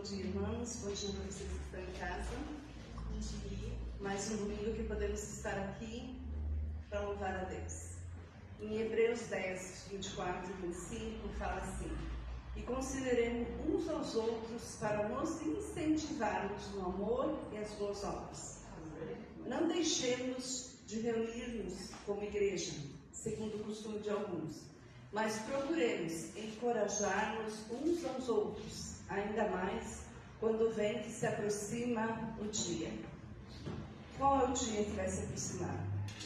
Bom dia, irmãos. Bom dia para vocês que estão em casa. Bom dia. Mais um domingo que podemos estar aqui para louvar a Deus. Em Hebreus 10, 24 e 25 fala assim: e consideremos uns aos outros para nos incentivarmos no amor e as boas obras. Não deixemos de reunir-nos como igreja, segundo o costume de alguns, mas procuremos encorajar-nos uns aos outros, ainda mais quando vem que se aproxima o dia. Qual é o dia que vai se aproximar?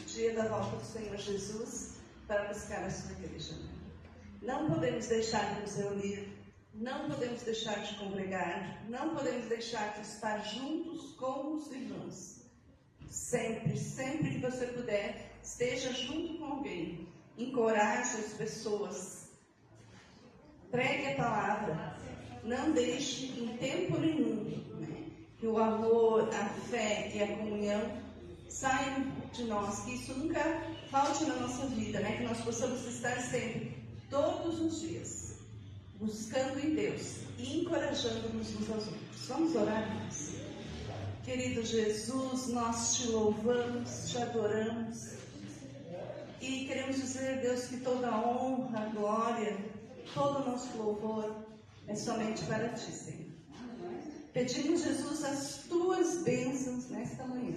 O dia da volta do Senhor Jesus para buscar a sua igreja. Não podemos deixar de nos reunir, não podemos deixar de congregar, não podemos deixar de estar juntos com os irmãos. Sempre que você puder, esteja junto com alguém, encoraje as pessoas, pregue a palavra, não deixe em tempo nenhum que o amor, a fé e a comunhão saiam de nós, que isso nunca falte na nossa vida, que nós possamos estar sempre, todos os dias, buscando em Deus e encorajando-nos uns aos outros. Vamos orar, irmãos? Querido Jesus, nós te louvamos, te adoramos e queremos dizer, Deus, que toda a honra, a glória, todo o nosso louvor é somente para ti, Senhor. Pedimos, Jesus, as tuas bênçãos nesta manhã,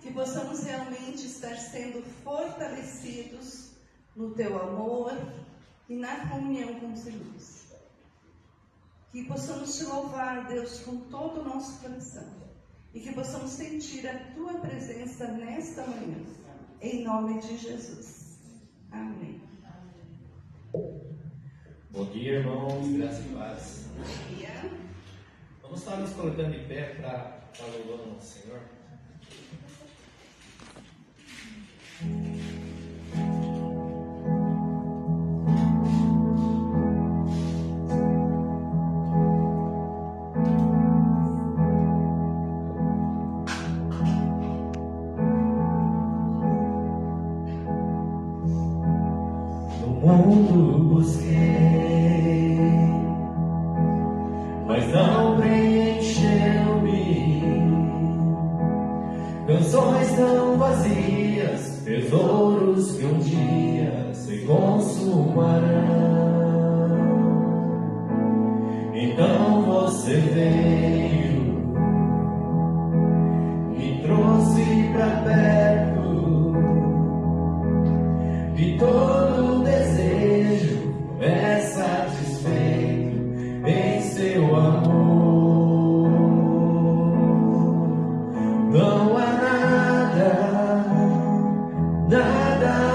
que possamos realmente estar sendo fortalecidos no teu amor e na comunhão com os irmãos. Que possamos te louvar, Deus, com todo o nosso coração. E que possamos sentir a tua presença nesta manhã. Em nome de Jesus. Amém. Bom dia, irmãos. Graças e paz. Bom dia. Vamos estar nos colocando em pé para louvar o nosso Senhor. Mundo busquei, mas não preencheu-me. Canções tão vazias, tesouros que um dia se consumarão. Então você veio, me trouxe pra perto e todo desejo é satisfeito em seu amor. Não há nada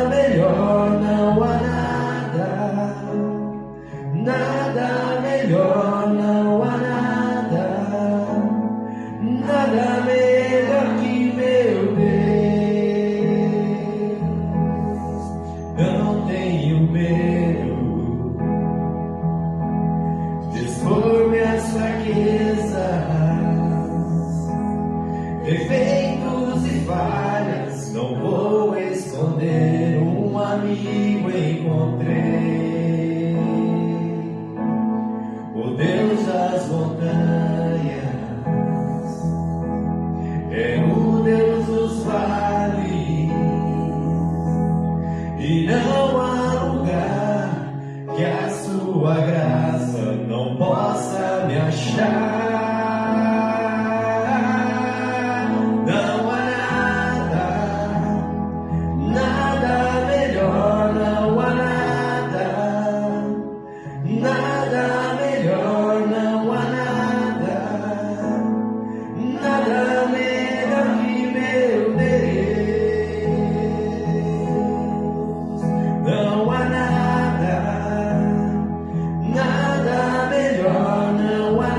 melhor, não há nada melhor, não há nada melhor que meu Deus. Não tenho medo de expor minhas fraquezas, defeitos e falhas. Não vou esconder, um amigo encontrei, o Deus das montanhas, é o Deus dos vales. E não há lugar que a sua graça não possa me achar. Não há nada melhor, não há nada melhor, não há nada melhor que meu Deus. Não há nada melhor, não há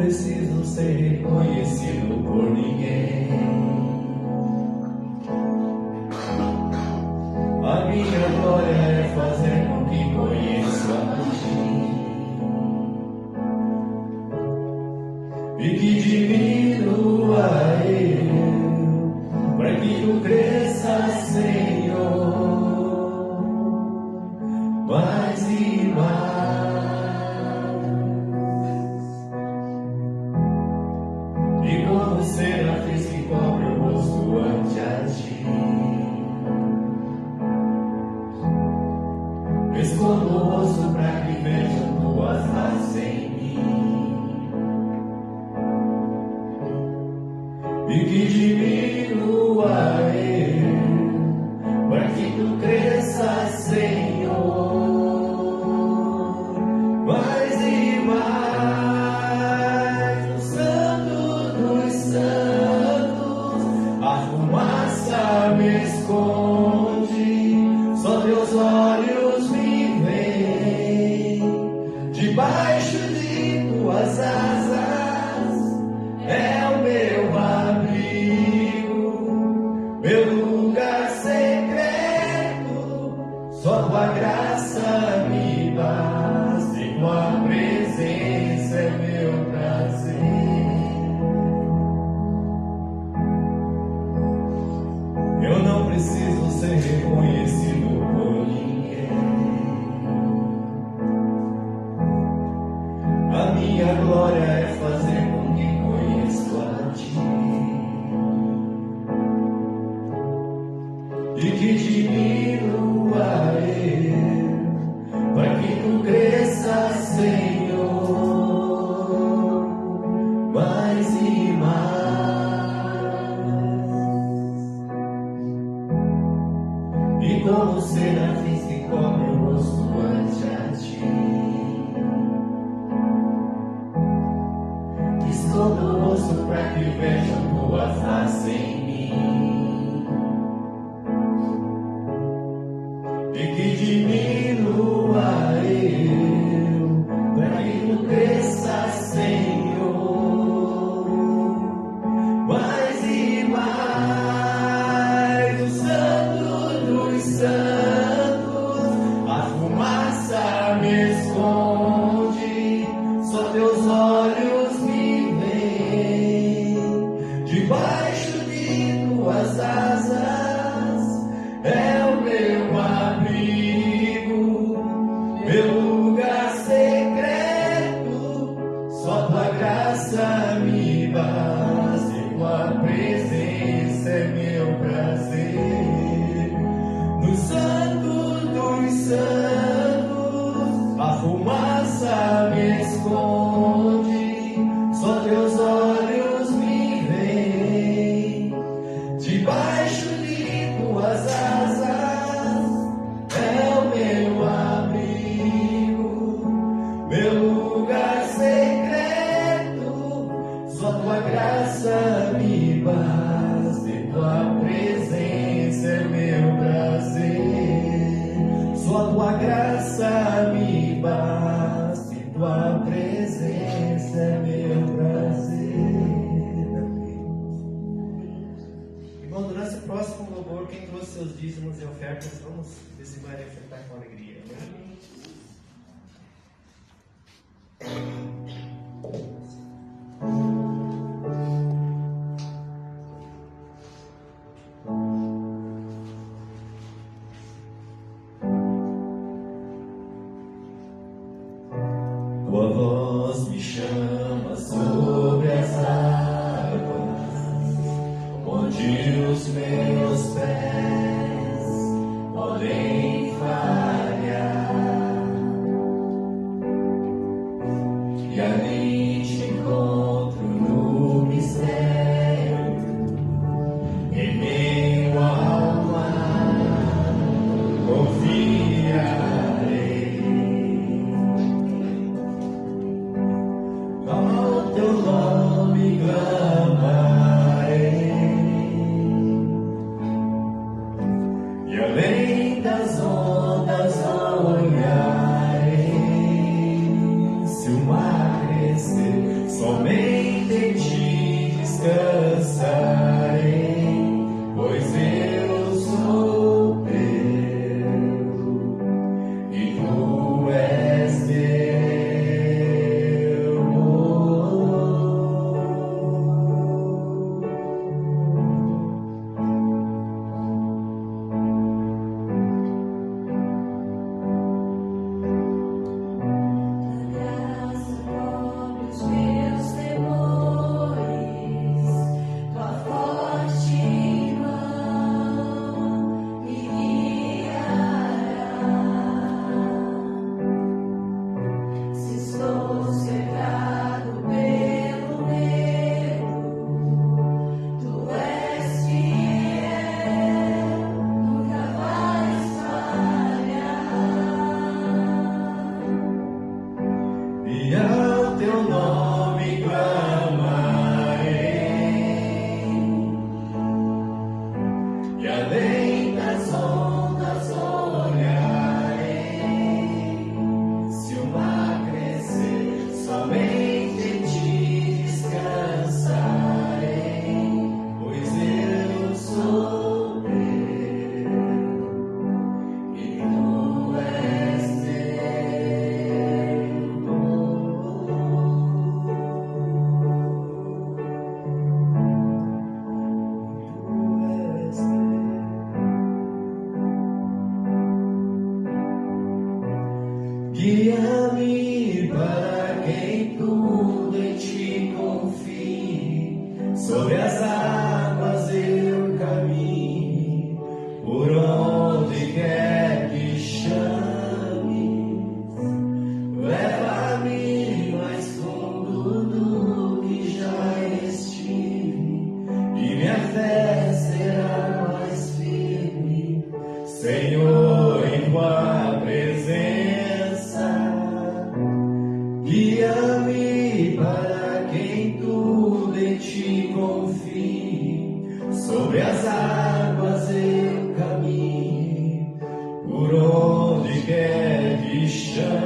preciso ser reconhecido por ninguém. A minha glória é fazer com que conheça a ti e que diminua eu, para que tu cresça, Senhor, mais e mais. E como serafins que cobre o rosto ante a ti, escondo o rosto para que vejam tuas asas em mim e que diminua eu, para que tu cresça, Senhor, mais e mais. O Santo dos Santos, a fumaça me esconde, só teus olhos me veem, debaixo de tuas asas é o meu abrigo, meu lugar secreto, só tua graça me basta, e tua presença é meu prazer. Eu não preciso ser reconhecido por ninguém. A minha glória é fazer com que conheça a ti e que diminua eu, para que tu cresça, Senhor, mais e mais. E como serafins que cobre o rosto ante a ti, escondo o rosto para que vejam tuas asas em mim e que diminua eu, para que tu cresça, Senhor, mais e mais. O Santo dos Santos, a fumaça me esconde, só teus olhos me veem, debaixo de tuas asas é o meu abrigo, meu lugar secreto, só tua graça me basta, e tua presença é meu prazer. No Santo dos Santos, a fumaça me esconde, só teus olhos me veem, debaixo de tuas asas é o meu abrigo, meu lugar secreto, só tua graça me basta, e tua presença é meu prazer. Só tua graça me basta, e tua presença é meu prazer. Irmão, durante o próximo louvor, quem trouxe seus dízimos e ofertas, vamos dizimar e ofertar com alegria. Amém? Tua voz me chama sobre as águas, onde os meus pés podem falhar, e ali te encontro no mistério, em meio ao mar, confiarei. Ao teu nome clamarei, Guia-me para quem tudo em ti confie. Sobre as águas eu caminho, por onde quer que chames. Leva-me mais fundo do que já estive, e minha fé será mais firme, Senhor, em tua presença. Guia-me para quem tudo em ti confie. Sobre as águas eu caminho, por onde quer que chames.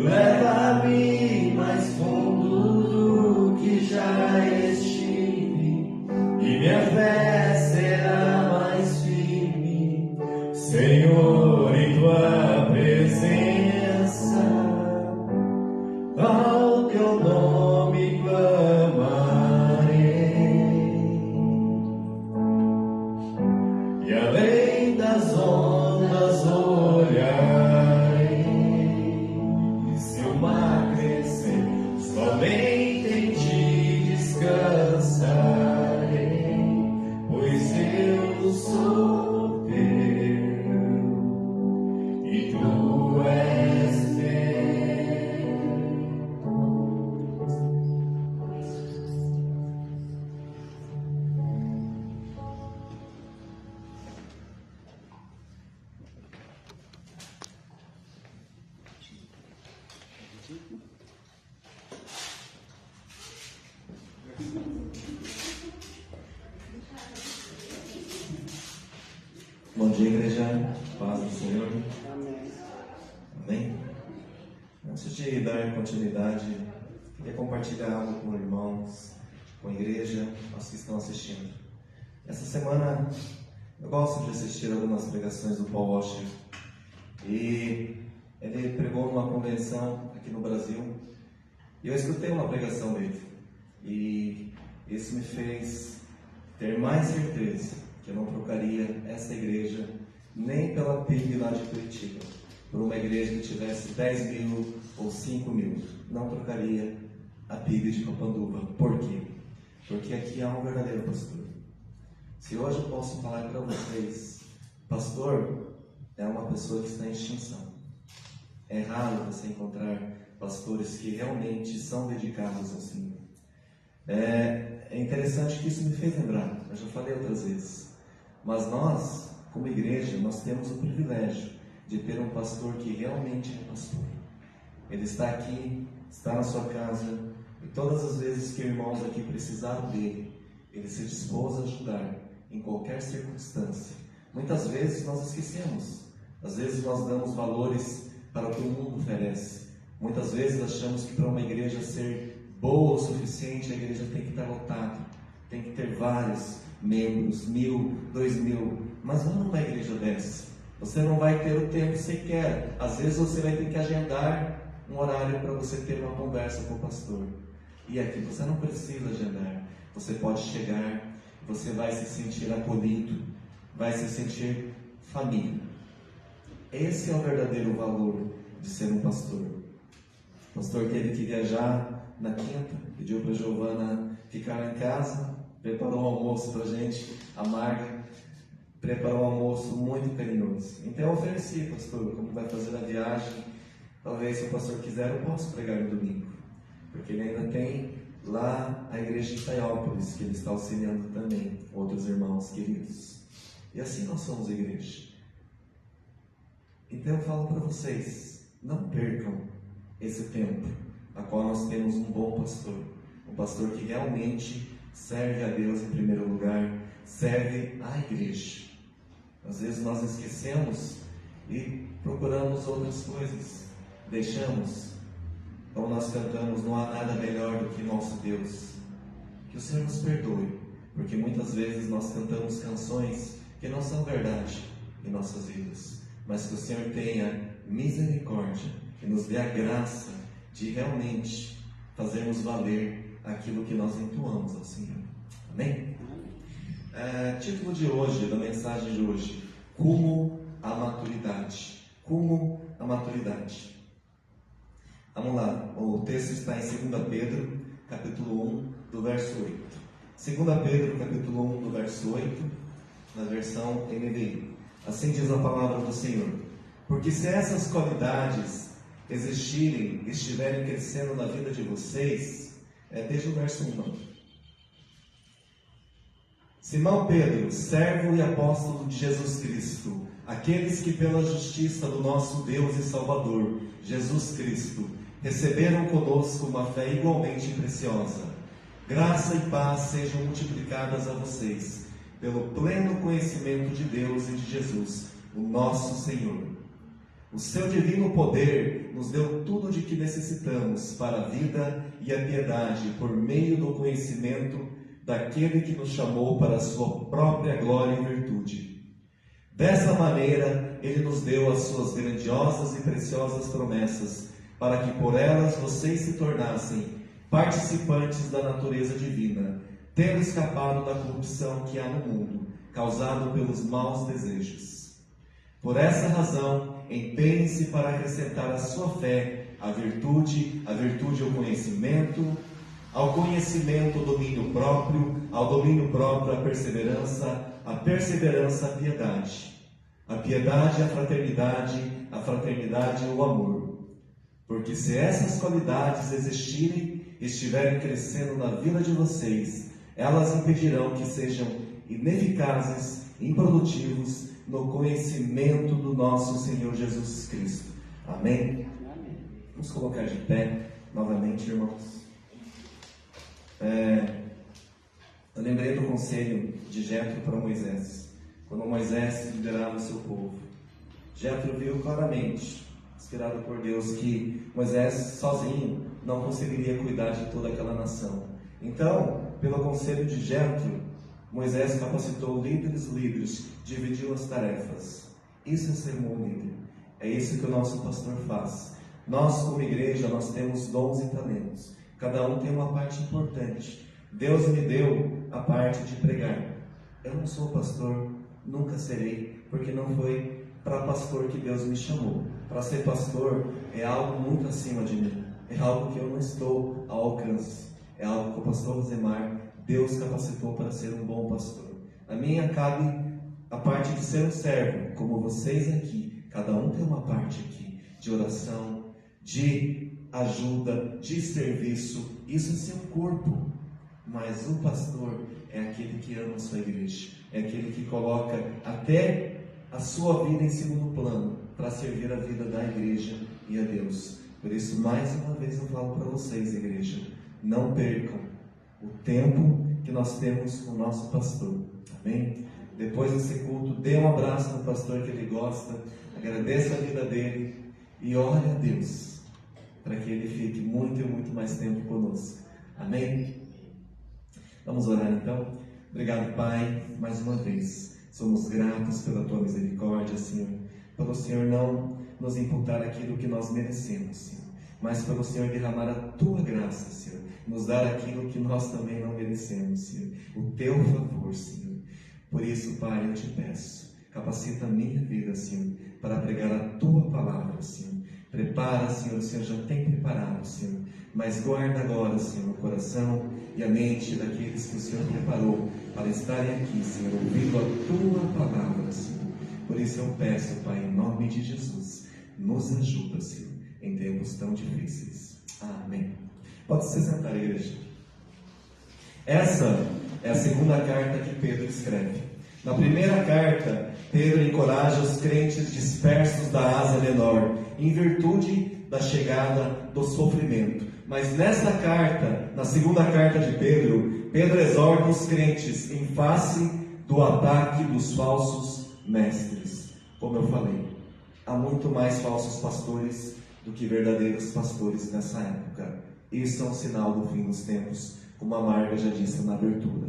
Leva-me mais fundo do que já estive, e minha fé será mais firme, Senhor, em tua presença. Ao teu nome clamarei, e além das ondas olharei. Se o mar crescer, somente em ti descansarei, pois eu sou teu e tu és meu. Bom dia, igreja. Paz do Senhor. Amém. Antes de dar continuidade, queria compartilhar algo com irmãos, com a igreja, aos que estão assistindo. Essa semana eu gosto de assistir algumas pregações do Paul Washer, e ele pregou numa convenção aqui no Brasil, e eu escutei uma pregação dele, e isso me fez ter mais certeza que eu não trocaria essa igreja nem pela PIB lá de Curitiba, por uma igreja que tivesse 10 mil ou 5 mil. Não trocaria a PIB de Papanduva. Por quê? Porque aqui há um verdadeiro pastor. Se hoje eu posso falar para vocês, pastor é uma pessoa que está em extinção. É raro você encontrar pastores que realmente são dedicados ao Senhor. É interessante que isso me fez lembrar, eu já falei outras vezes, mas nós, como igreja, nós temos o privilégio de ter um pastor que realmente é pastor. Ele está aqui, está na sua casa, e todas as vezes que irmãos aqui precisaram dele, ele se dispôs a ajudar em qualquer circunstância. Muitas vezes nós esquecemos, às vezes nós damos valores para o que o mundo oferece. Muitas vezes achamos que para uma igreja ser boa o suficiente, a igreja tem que estar lotada, tem que ter vários membros, 1.000, 2.000, mas não numa igreja dessa. Você não vai ter o tempo sequer. Às vezes você vai ter que agendar um horário para você ter uma conversa com o pastor. E aqui você não precisa agendar. Você pode chegar, você vai se sentir acolhido, vai se sentir família. Esse é o verdadeiro valor de ser um pastor. O pastor teve que viajar na quinta, pediu para a Giovana ficar lá em casa, preparou um almoço para a gente, a Marga preparou um almoço muito carinhoso. Então eu ofereci, pastor, como vai fazer a viagem, talvez se o pastor quiser eu posso pregar no domingo, porque ele ainda tem lá a igreja de Itaiópolis, que ele está auxiliando também, outros irmãos queridos. E assim nós somos a igreja. Então eu falo para vocês, não percam esse tempo, a qual nós temos um bom pastor, um pastor que realmente serve a Deus em primeiro lugar, serve à igreja. Às vezes nós esquecemos e procuramos outras coisas, deixamos, como nós cantamos, não há nada melhor do que nosso Deus. Que o Senhor nos perdoe, porque muitas vezes nós cantamos canções que não são verdade em nossas vidas, mas que o Senhor tenha misericórdia e nos dê a graça de realmente fazermos valer aquilo que nós entoamos ao Senhor. Amém? Título de hoje, da mensagem de hoje: Rumo à maturidade. rumo à maturidade. Vamos lá, o texto está em 2 Pedro, capítulo 1, do verso 8. 2 Pedro, capítulo 1, do verso 8, na versão NVI. Assim diz a palavra do Senhor. Porque se essas qualidades existirem e estiverem crescendo na vida de vocês, desde o verso 1. Simão Pedro, servo e apóstolo de Jesus Cristo, aqueles que pela justiça do nosso Deus e Salvador, Jesus Cristo, receberam conosco uma fé igualmente preciosa. Graça e paz sejam multiplicadas a vocês, pelo pleno conhecimento de Deus e de Jesus, o nosso Senhor. O seu divino poder nos deu tudo de que necessitamos para a vida e a piedade, por meio do conhecimento daquele que nos chamou para a sua própria glória e virtude. Dessa maneira, ele nos deu as suas grandiosas e preciosas promessas, para que por elas vocês se tornassem participantes da natureza divina, tendo escapado da corrupção que há no mundo, causado pelos maus desejos. Por essa razão, empenhe-se para acrescentar à sua fé a virtude o conhecimento, ao conhecimento o domínio próprio, ao domínio próprio a perseverança a piedade, a piedade a fraternidade o amor. Porque se essas qualidades existirem e estiverem crescendo na vida de vocês, elas impedirão que sejam ineficazes, improdutivos no conhecimento do nosso Senhor Jesus Cristo. Amém? Vamos colocar de pé novamente, irmãos. Eu lembrei do conselho de Jétro para Moisés, quando Moisés liderava o seu povo. Jétro viu claramente, inspirado por Deus, que Moisés sozinho não conseguiria cuidar de toda aquela nação. Então, pelo conselho de Jétro, Moisés capacitou líderes, dividiu as tarefas. Isso é ser um bom líder. É isso que o nosso pastor faz. Nós, como igreja, nós temos dons e talentos. Cada um tem uma parte importante. Deus me deu a parte de pregar. Eu não sou pastor, nunca serei, porque não foi para pastor que Deus me chamou. Para ser pastor é algo muito acima de mim. É algo que eu não estou ao alcance. É algo que o pastor Rosemar, Deus capacitou para ser um bom pastor. A minha cabe a parte de ser um servo, como vocês aqui. Cada um tem uma parte aqui, de oração, de ajuda, de serviço. Isso é ser um corpo. Mas o pastor é aquele que ama a sua igreja. É aquele que coloca até a sua vida em segundo plano, para servir a vida da igreja e a Deus. Por isso, mais uma vez eu falo para vocês, igreja, não percam o tempo que nós temos com o nosso pastor. Amém? Depois desse culto, dê um abraço no pastor que ele gosta, agradeça a vida dele e ore a Deus para que ele fique muito e muito mais tempo conosco. Amém? Vamos orar então? Obrigado, Pai, mais uma vez. Somos gratos pela Tua misericórdia, Senhor, pelo Senhor não nos imputar aquilo que nós merecemos, Senhor, mas pelo Senhor derramar a Tua graça, Senhor, nos dar aquilo que nós também não merecemos, Senhor, o Teu favor, Senhor. Por isso, Pai, eu te peço, capacita a minha vida, Senhor, para pregar a Tua palavra, Senhor. Prepara, Senhor, o Senhor já tem preparado, Senhor, mas guarda agora, Senhor, o coração e a mente daqueles que o Senhor preparou para estarem aqui, Senhor, ouvindo a Tua palavra, Senhor. Por isso eu peço, Pai, em nome de Jesus, nos ajuda, Senhor, em tempos tão difíceis. Amém. Pode se sentar, igreja. Essa é a segunda carta que Pedro escreve. Na primeira carta, Pedro encoraja os crentes dispersos da Ásia Menor, em virtude da chegada do sofrimento. Mas nesta carta, na segunda carta de Pedro, Pedro exorta os crentes em face do ataque dos falsos mestres. Como eu falei, há muito mais falsos pastores do que verdadeiros pastores nessa época. Isso é um sinal do fim dos tempos, como a Marga já disse na abertura.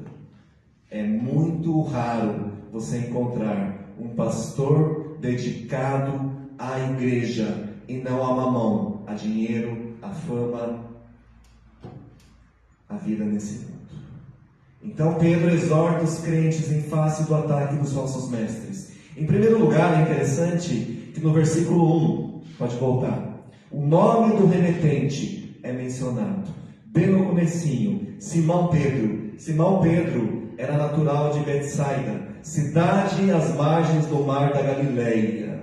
É muito raro você encontrar um pastor dedicado à igreja e não a mamão, a dinheiro, a fama, a vida nesse mundo. Então Pedro exorta os crentes em face do ataque dos falsos mestres. Em primeiro lugar, é interessante que no versículo 1, pode voltar, o nome do remetente é mencionado. Bem no comecinho, Simão Pedro. Simão Pedro era natural de Betsaida, cidade às margens do mar da Galileia.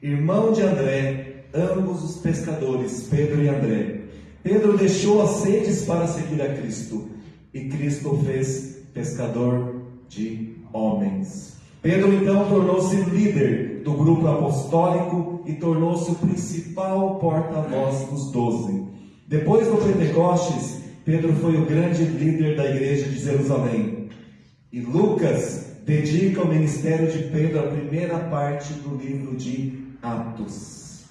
Irmão de André, ambos os pescadores, Pedro e André. Pedro deixou as sedes para seguir a Cristo, e Cristo o fez pescador de homens. Pedro então tornou-se líder do grupo apostólico e tornou-se o principal porta-voz dos 12. Depois do Pentecostes, Pedro foi o grande líder da igreja de Jerusalém. E Lucas dedica ao ministério de Pedro a primeira parte do livro de Atos,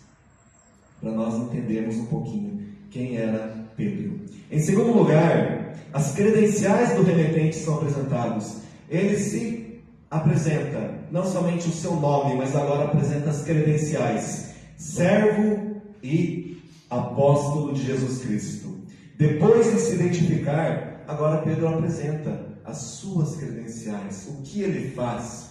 para nós entendermos um pouquinho quem era Pedro. Em segundo lugar, as credenciais do remetente são apresentados. Ele se apresenta, não somente o seu nome, mas agora apresenta as credenciais: servo e apóstolo de Jesus Cristo. Depois de se identificar, agora Pedro apresenta as suas credenciais, o que ele faz.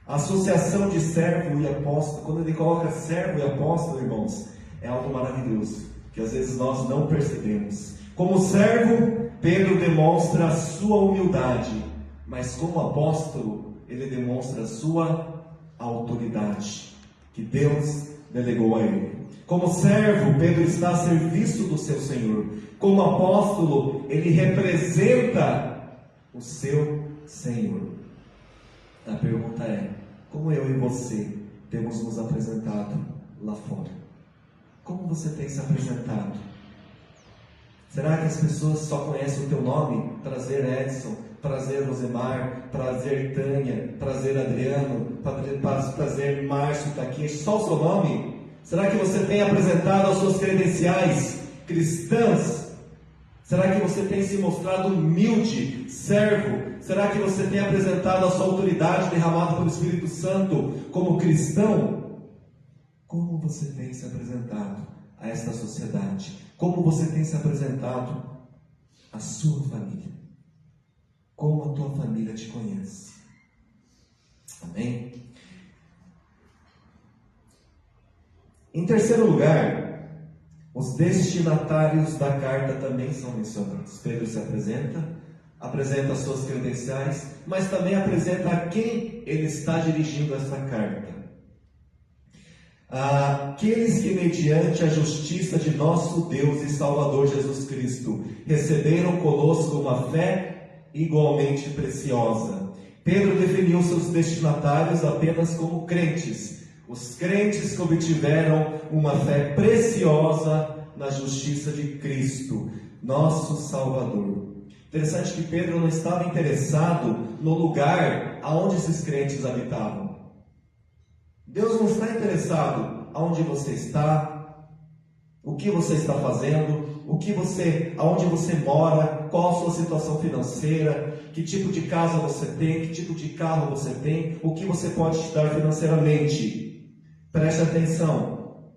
A associação de servo e apóstolo, quando ele coloca servo e apóstolo, irmãos, é algo maravilhoso, que às vezes nós não percebemos. Como servo, Pedro demonstra a sua humildade, mas como apóstolo, ele demonstra a sua autoridade, que Deus delegou a ele. Como servo, Pedro está a serviço do seu Senhor. Como apóstolo, ele representa o seu Senhor. A pergunta é: como eu e você temos nos apresentado lá fora? Como você tem se apresentado? Será que as pessoas só conhecem o teu nome? Prazer, Edson. Prazer, Rosemar. Prazer, Tânia. Prazer, Adriano. Prazer, Márcio, Taquinha. Só o seu nome? Será que você tem apresentado as suas credenciais cristãs? Será que você tem se mostrado humilde, servo? Será que você tem apresentado a sua autoridade derramada pelo Espírito Santo como cristão? Como você tem se apresentado a esta sociedade? Como você tem se apresentado à sua família? Como a tua família te conhece? Amém? Em terceiro lugar, os destinatários da carta também são mencionados. Pedro se apresenta as suas credenciais, mas também apresenta a quem ele está dirigindo essa carta. Aqueles que, mediante a justiça de nosso Deus e Salvador Jesus Cristo, receberam conosco uma fé igualmente preciosa. Pedro definiu seus destinatários apenas como crentes, os crentes que obtiveram uma fé preciosa na justiça de Cristo, nosso Salvador. Interessante que Pedro não estava interessado no lugar aonde esses crentes habitavam. Deus não está interessado aonde você está, o que você está fazendo, aonde você mora, qual a sua situação financeira, que tipo de casa você tem, que tipo de carro você tem, o que você pode te dar financeiramente. Preste atenção.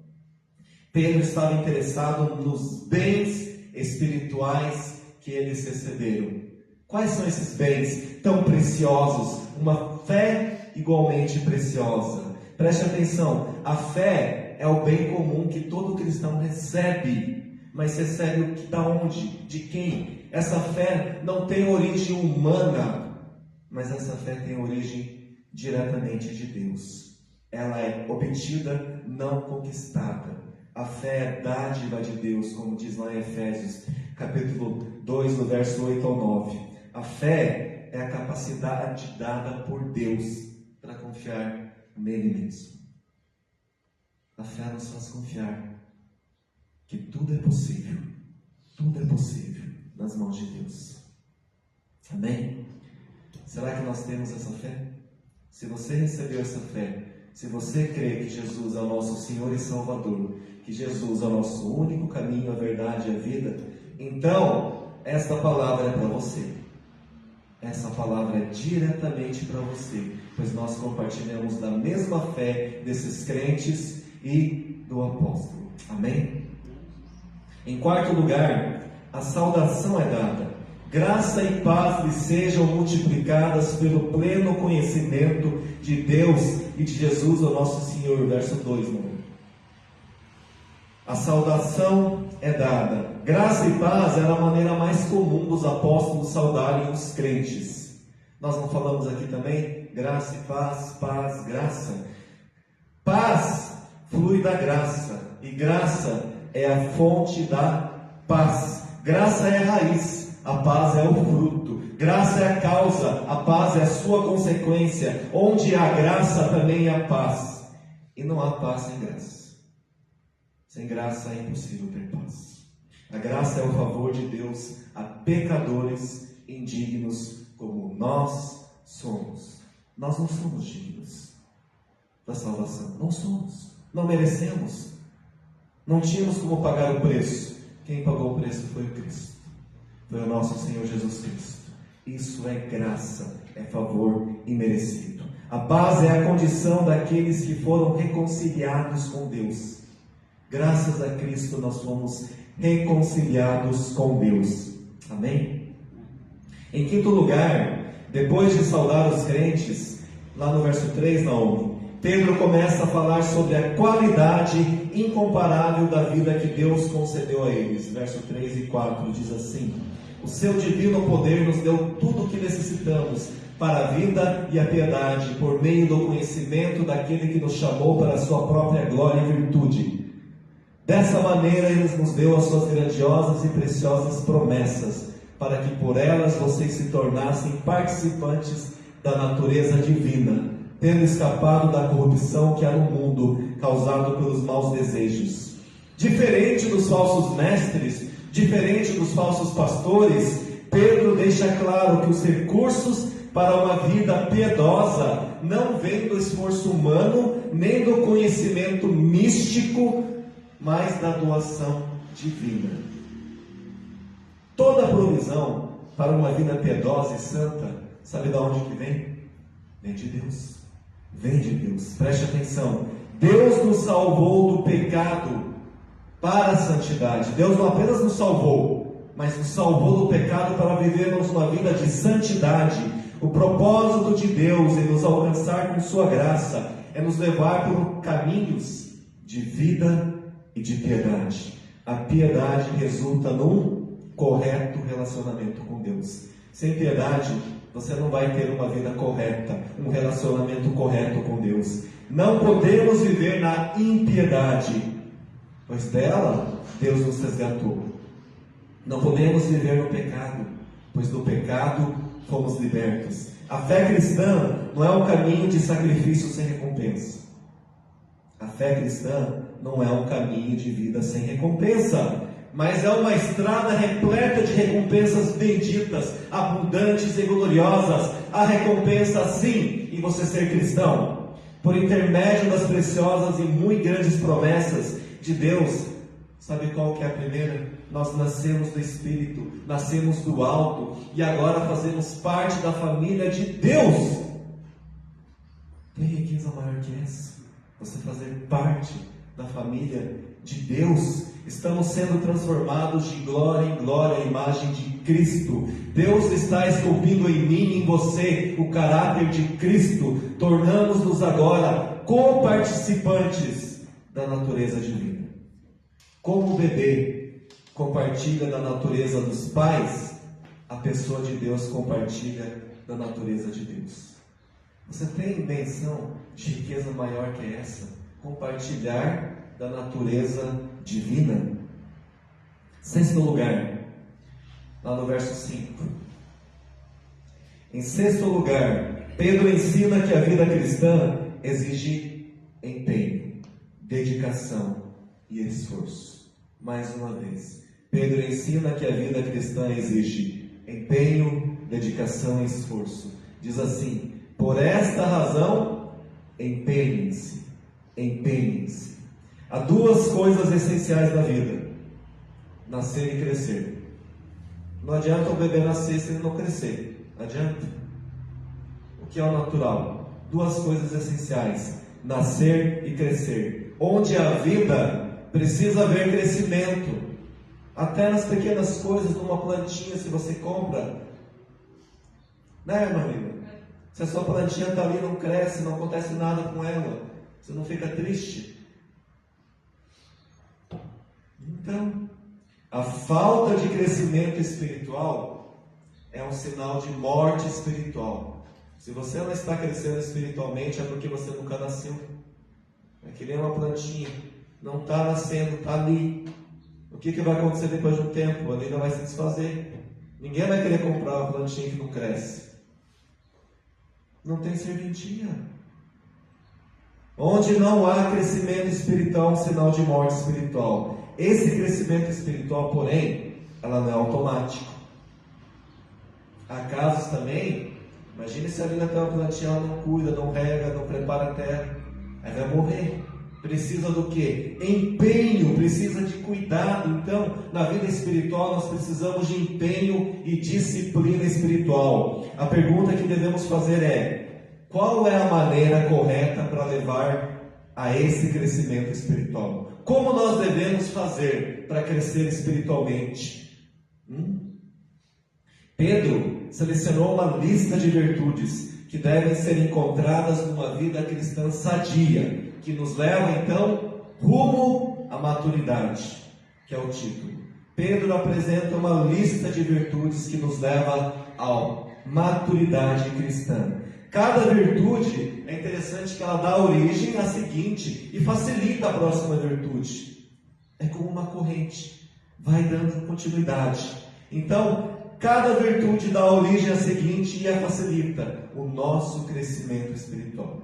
Pedro estava interessado nos bens espirituais que eles receberam. Quais são esses bens tão preciosos? Uma fé igualmente preciosa. Preste atenção, a fé é o bem comum que todo cristão recebe, mas recebe o que, da onde? De quem? Essa fé não tem origem humana, mas essa fé tem origem diretamente de Deus. Ela é obtida, não conquistada. A fé é dádiva de Deus, como diz lá em Efésios, capítulo 2, no verso 8 ao 9. A fé é a capacidade dada por Deus para confiar nele mesmo. A fé nos faz confiar que tudo é possível nas mãos de Deus. Amém? Será que nós temos essa fé? Se você recebeu essa fé, se você crê que Jesus é o nosso Senhor e Salvador, que Jesus é o nosso único caminho, a verdade e a vida, então esta palavra é para você. Essa palavra é diretamente para você, pois nós compartilhamos da mesma fé desses crentes e do apóstolo. Amém? Em quarto lugar, a saudação é dada. Graça e paz lhe sejam multiplicadas pelo pleno conhecimento de Deus e de Jesus, o nosso Senhor. Verso 2, meu irmão. A saudação é dada. Graça e paz era a maneira mais comum dos apóstolos saudarem os crentes. Nós não falamos aqui também? Graça e paz, paz, graça. Paz flui da graça, e graça é a fonte da paz. Graça é a raiz, a paz é o fruto. Graça é a causa, a paz é a sua consequência. Onde há graça também há paz. E não há paz sem graça. Sem graça é impossível ter paz. A graça é o favor de Deus a pecadores indignos como nós somos. Nós não somos dignos da salvação. Não somos. Não merecemos. Não tínhamos como pagar o preço. Quem pagou o preço foi o Cristo. Foi o nosso Senhor Jesus Cristo. Isso é graça, é favor imerecido. A paz é a condição daqueles que foram reconciliados com Deus. Graças a Cristo nós fomos reconciliados com Deus. Amém? Em quinto lugar, depois de saudar os crentes, lá no verso 3, Naomi, Pedro começa a falar sobre a qualidade incomparável da vida que Deus concedeu a eles. Verso 3 e 4 diz assim: o seu divino poder nos deu tudo o que necessitamos para a vida e a piedade, por meio do conhecimento daquele que nos chamou para a sua própria glória e virtude. Dessa maneira Ele nos deu as suas grandiosas e preciosas promessas, para que por elas vocês se tornassem participantes da natureza divina, tendo escapado da corrupção que há no mundo, causado pelos maus desejos. Diferente dos falsos mestres, diferente dos falsos pastores, Pedro deixa claro que os recursos para uma vida piedosa não vêm do esforço humano, nem do conhecimento místico, mas da doação divina. Toda provisão para uma vida piedosa e santa, sabe de onde que vem? Vem de Deus. Vem de Deus. Preste atenção. Deus nos salvou do pecado para a santidade. Deus não apenas nos salvou, mas nos salvou do pecado para vivermos uma vida de santidade. O propósito de Deus em nos alcançar com sua graça é nos levar por caminhos de vida e de piedade. A piedade resulta num correto relacionamento com Deus. Sem piedade, você não vai ter uma vida correta, um relacionamento correto com Deus. Não podemos viver na impiedade, pois dela Deus nos resgatou. Não podemos viver no pecado, pois do pecado fomos libertos. A fé cristã não é um caminho de sacrifício sem recompensa. A fé cristã não é um caminho de vida sem recompensa, mas é uma estrada repleta de recompensas benditas, abundantes e gloriosas. Há recompensa sim em você ser cristão, por intermédio das preciosas e muito grandes promessas de Deus. Sabe qual que é a primeira? Nós nascemos do Espírito, nascemos do alto, e agora fazemos parte da família de Deus. Tem riqueza maior que essa? Você fazer parte da família de Deus. Estamos sendo transformados de glória em glória à imagem de Cristo. Deus está esculpindo em mim e em você o caráter de Cristo. Tornamos-nos agora coparticipantes da natureza divina. Como o bebê compartilha da natureza dos pais, a pessoa de Deus compartilha da natureza de Deus. Você tem menção de riqueza maior que essa? Compartilhar da natureza divina. Sexto lugar, lá no verso 5. Em sexto lugar, Pedro ensina que a vida cristã exige empenho, dedicação e esforço. Mais uma vez, Pedro ensina que a vida cristã exige empenho, dedicação e esforço. Diz assim: por esta razão, empenhem-se, empenhem-se. Há duas coisas essenciais da vida: nascer e crescer. Não adianta o bebê nascer se ele não crescer. Adianta? O que é o natural? Duas coisas essenciais: nascer e crescer. Onde há vida, precisa haver crescimento. Até nas pequenas coisas, numa plantinha, se você compra, né, irmã Lívia? Se a sua plantinha está ali, não cresce, não acontece nada com ela, você não fica triste? Então, a falta de crescimento espiritual é um sinal de morte espiritual. Se você não está crescendo espiritualmente, é porque você nunca nasceu. É que nem uma plantinha, não está nascendo, está ali. O que vai acontecer depois de um tempo? A vida vai se desfazer. Ninguém vai querer comprar uma plantinha que não cresce. Não tem serventia. Onde não há crescimento espiritual, é um sinal de morte espiritual. Esse crescimento espiritual, porém, ela não é automático. Há casos também, imagine se ali naquela plantinha ela não cuida, não rega, não prepara a terra, aí vai morrer. Precisa do quê? Empenho, precisa de cuidado. Então, na vida espiritual nós precisamos de empenho e disciplina espiritual. A pergunta que devemos fazer é: qual é a maneira correta para levar a esse crescimento espiritual? Como nós devemos fazer para crescer espiritualmente? Pedro selecionou uma lista de virtudes que devem ser encontradas numa vida cristã sadia, que nos leva então rumo à maturidade, que é o título. Pedro apresenta uma lista de virtudes que nos leva à maturidade cristã. Cada virtude, é interessante que ela dá origem à seguinte e facilita a próxima virtude. É como uma corrente, vai dando continuidade. Então, cada virtude dá origem à seguinte e a facilita o nosso crescimento espiritual.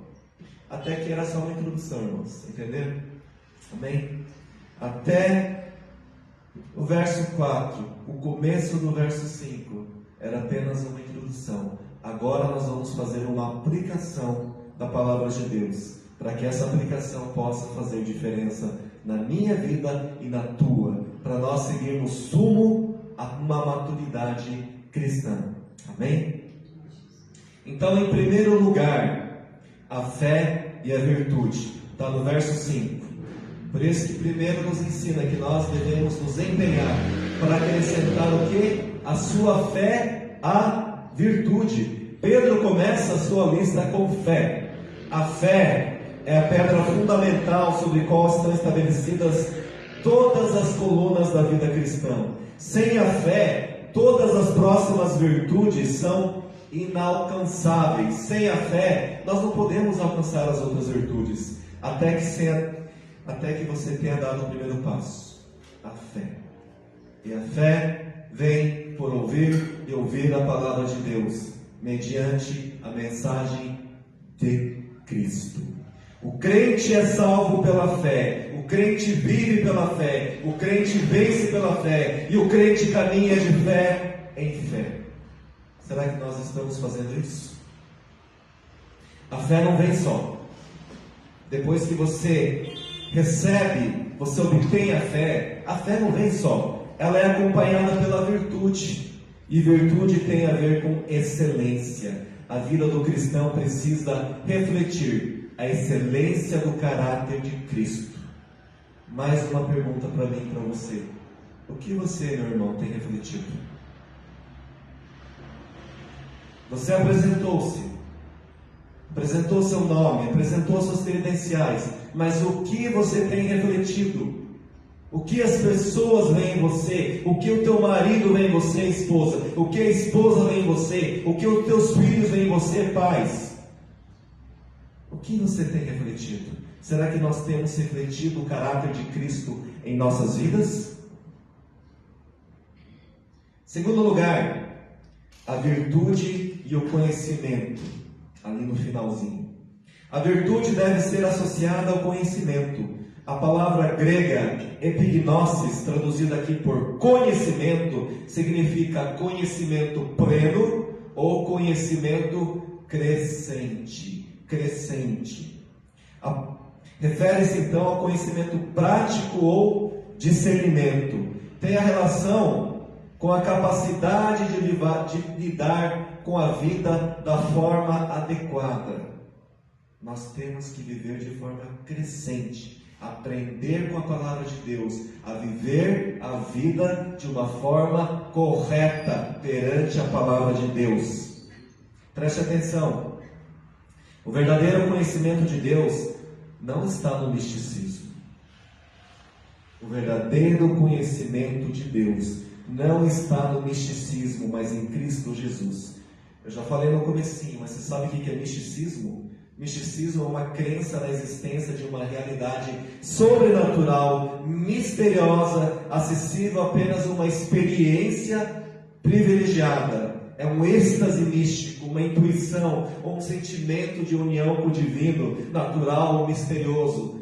Até que era só uma introdução, irmãos, entenderam? Amém? Até o verso 4, o começo do verso 5, era apenas uma introdução. Agora nós vamos fazer uma aplicação da palavra de Deus, para que essa aplicação possa fazer diferença na minha vida e na tua, para nós seguirmos rumo a uma maturidade cristã. Amém? Então, em primeiro lugar, a fé e a virtude. Está no verso 5. Por isso que primeiro nos ensina que nós devemos nos empenhar para acrescentar o quê? A sua fé à virtude. Pedro começa a sua lista com fé. A fé é a pedra fundamental sobre qual estão estabelecidas todas as colunas da vida cristã. Sem a fé, todas as próximas virtudes são inalcançáveis. Sem a fé, nós não podemos alcançar as outras virtudes, até que você tenha dado o primeiro passo, a fé. E a fé vem por ouvir e ouvir a palavra de Deus, mediante a mensagem de Cristo. O crente é salvo pela fé, o crente vive pela fé, o crente vence pela fé, e o crente caminha de fé em fé. Será que nós estamos fazendo isso? A fé não vem só. Depois que você recebe, você obtém a fé não vem só. Ela é acompanhada pela virtude. E virtude tem a ver com excelência. A vida do cristão precisa refletir a excelência do caráter de Cristo. Mais uma pergunta para mim e para você. O que você, meu irmão, tem refletido? Você apresentou seu nome, apresentou suas credenciais, mas o que você tem refletido? O que as pessoas veem em você? O que o teu marido vê em você, esposa? O que a esposa vê em você? O que os teus filhos veem em você, pais? O que você tem refletido? Será que nós temos refletido o caráter de Cristo em nossas vidas? Segundo lugar, a virtude e o conhecimento, ali no finalzinho. A virtude deve ser associada ao conhecimento. A palavra grega epignosis, traduzida aqui por conhecimento, significa conhecimento pleno ou conhecimento crescente. Refere-se então ao conhecimento prático ou discernimento. Tem a relação com a capacidade de lidar com a vida da forma adequada. Nós temos que viver de forma crescente, aprender com a palavra de Deus, a viver a vida de uma forma correta perante a palavra de Deus. Preste atenção, O verdadeiro conhecimento de Deus não está no misticismo. O verdadeiro conhecimento de Deus não está no misticismo, mas em Cristo Jesus. Eu já falei no comecinho, mas você sabe o que é misticismo? Misticismo é uma crença na existência de uma realidade sobrenatural, misteriosa, acessível apenas a uma experiência privilegiada. É um êxtase místico, uma intuição, ou um sentimento de união com o divino, natural ou misterioso.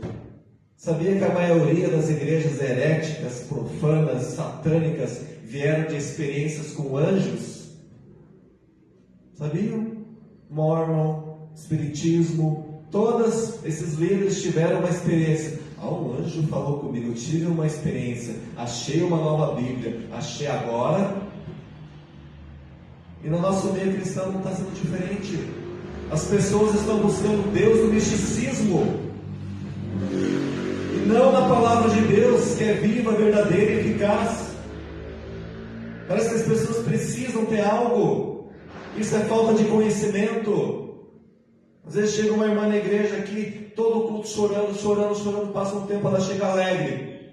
Sabia que a maioria das igrejas heréticas, profanas, satânicas, vieram de experiências com anjos? Sabiam? Mormon, Espiritismo, todos esses líderes tiveram uma experiência. Um anjo falou comigo, eu tive uma experiência, achei uma nova Bíblia, achei agora. E no nosso meio cristão não está sendo diferente. As pessoas estão buscando Deus no misticismo, e não na palavra de Deus, que é viva, verdadeira e eficaz. Parece que as pessoas precisam ter algo. Isso é falta de conhecimento. Às vezes chega uma irmã na igreja aqui, todo culto chorando, passa um tempo, ela chega alegre.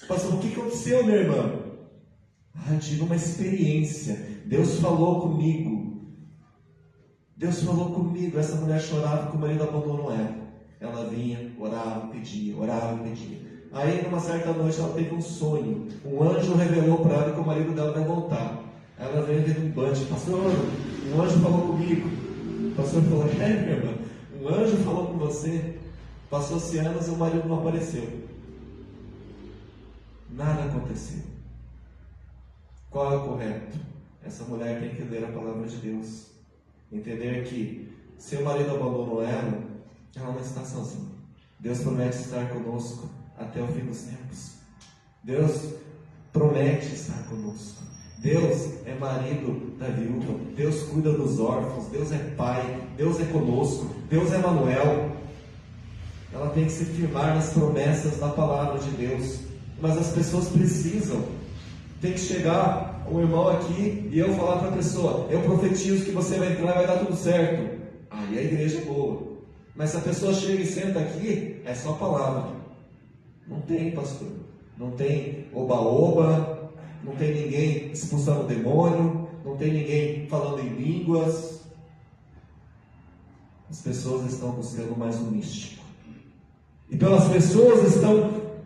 Pastor, o que aconteceu, minha irmã? Eu tive uma experiência. Deus falou comigo. Essa mulher chorava que o marido abandonou ela. Ela vinha, orava, pedia. Aí numa certa noite ela teve um sonho. Um anjo revelou para ela que o marido dela vai voltar. Ela veio retumbante. Pastor, um anjo falou comigo. O pastor falou, minha irmã, um anjo falou com você. Passou-se anos e o marido não apareceu. Nada aconteceu. Qual é o correto? Essa mulher tem que ler a palavra de Deus. Entender que se o marido abandonou ela não está sozinha. Deus promete estar conosco até o fim dos tempos. Deus promete estar conosco. Deus é marido da viúva. Deus cuida dos órfãos. Deus é pai. Deus é conosco. Deus é Emanuel. Ela tem que se firmar nas promessas da palavra de Deus. Mas as pessoas precisam. Tem que chegar um irmão aqui e eu falar para a pessoa, eu profetizo que você vai entrar e vai dar tudo certo. Aí a igreja é boa. Mas se a pessoa chega e senta aqui, é só palavra. Não tem, pastor. Não tem oba-oba. Não tem ninguém expulsando o demônio. Não tem ninguém falando em línguas. As pessoas estão buscando mais um místico. E pelas pessoas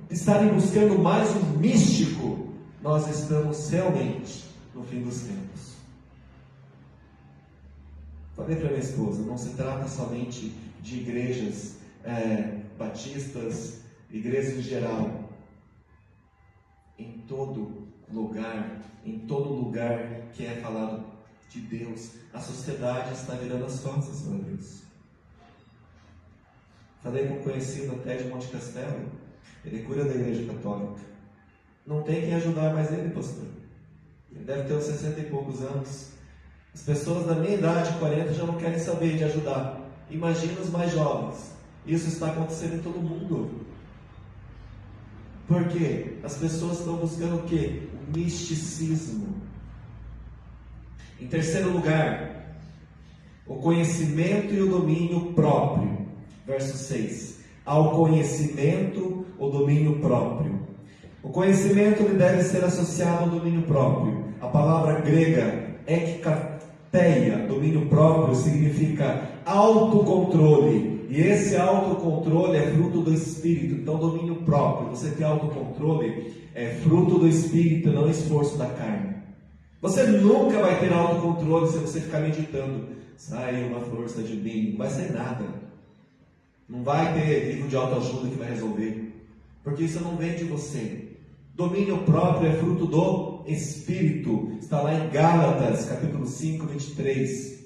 estarem buscando mais um místico, nós estamos realmente no fim dos tempos. Falei para minha esposa, não se trata somente de igrejas batistas, igrejas em geral. Em todo lugar que é falado de Deus, a sociedade está virando as costas para Deus. Falei com um conhecido até de Monte Castelo, ele cuida da igreja católica. Não tem quem ajudar mais ele, pastor. Ele deve ter uns 60 e poucos anos. As pessoas da minha idade, 40, já não querem saber de ajudar. Imagina os mais jovens. Isso está acontecendo em todo mundo. Por quê? As pessoas estão buscando o quê? O misticismo. Em terceiro lugar, o conhecimento e o domínio próprio. Verso 6. Ao conhecimento, o domínio próprio. O conhecimento ele deve ser associado ao domínio próprio. A palavra grega ekkateia, domínio próprio, significa autocontrole. E esse autocontrole é fruto do Espírito. Então, domínio próprio, você ter autocontrole, é fruto do Espírito, não esforço da carne. Você nunca vai ter autocontrole se você ficar meditando. Sai uma força de mim, não vai sair nada. Não vai ter livro de autoajuda que vai resolver. Porque isso não vem de você. Domínio próprio é fruto do Espírito. Está lá em Gálatas, capítulo 5, 23.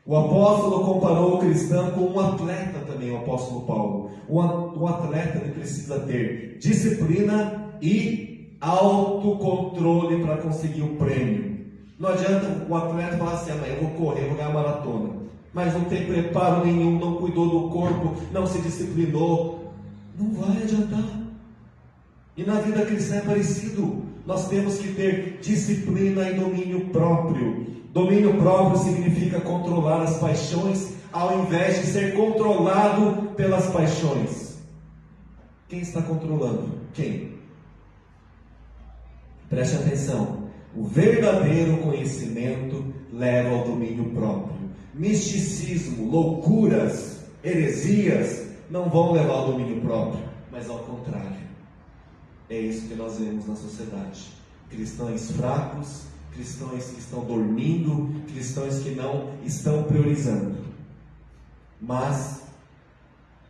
O apóstolo comparou o cristão com um atleta também, o apóstolo Paulo. Um atleta ele precisa ter disciplina e autocontrole para conseguir o prêmio. Não adianta o atleta falar assim, eu vou correr, vou ganhar maratona. Mas não tem preparo nenhum, não cuidou do corpo, não se disciplinou. Não vai adiantar. E na vida cristã é parecido. Nós temos que ter disciplina e domínio próprio. Domínio próprio significa controlar as paixões, ao invés de ser controlado pelas paixões. Quem está controlando? Quem? Preste atenção. O verdadeiro conhecimento leva ao domínio próprio. Misticismo, loucuras, heresias não vão levar ao domínio próprio, mas ao contrário. É isso que nós vemos na sociedade. Cristãos fracos, cristãos que estão dormindo, cristãos que não estão priorizando. Mas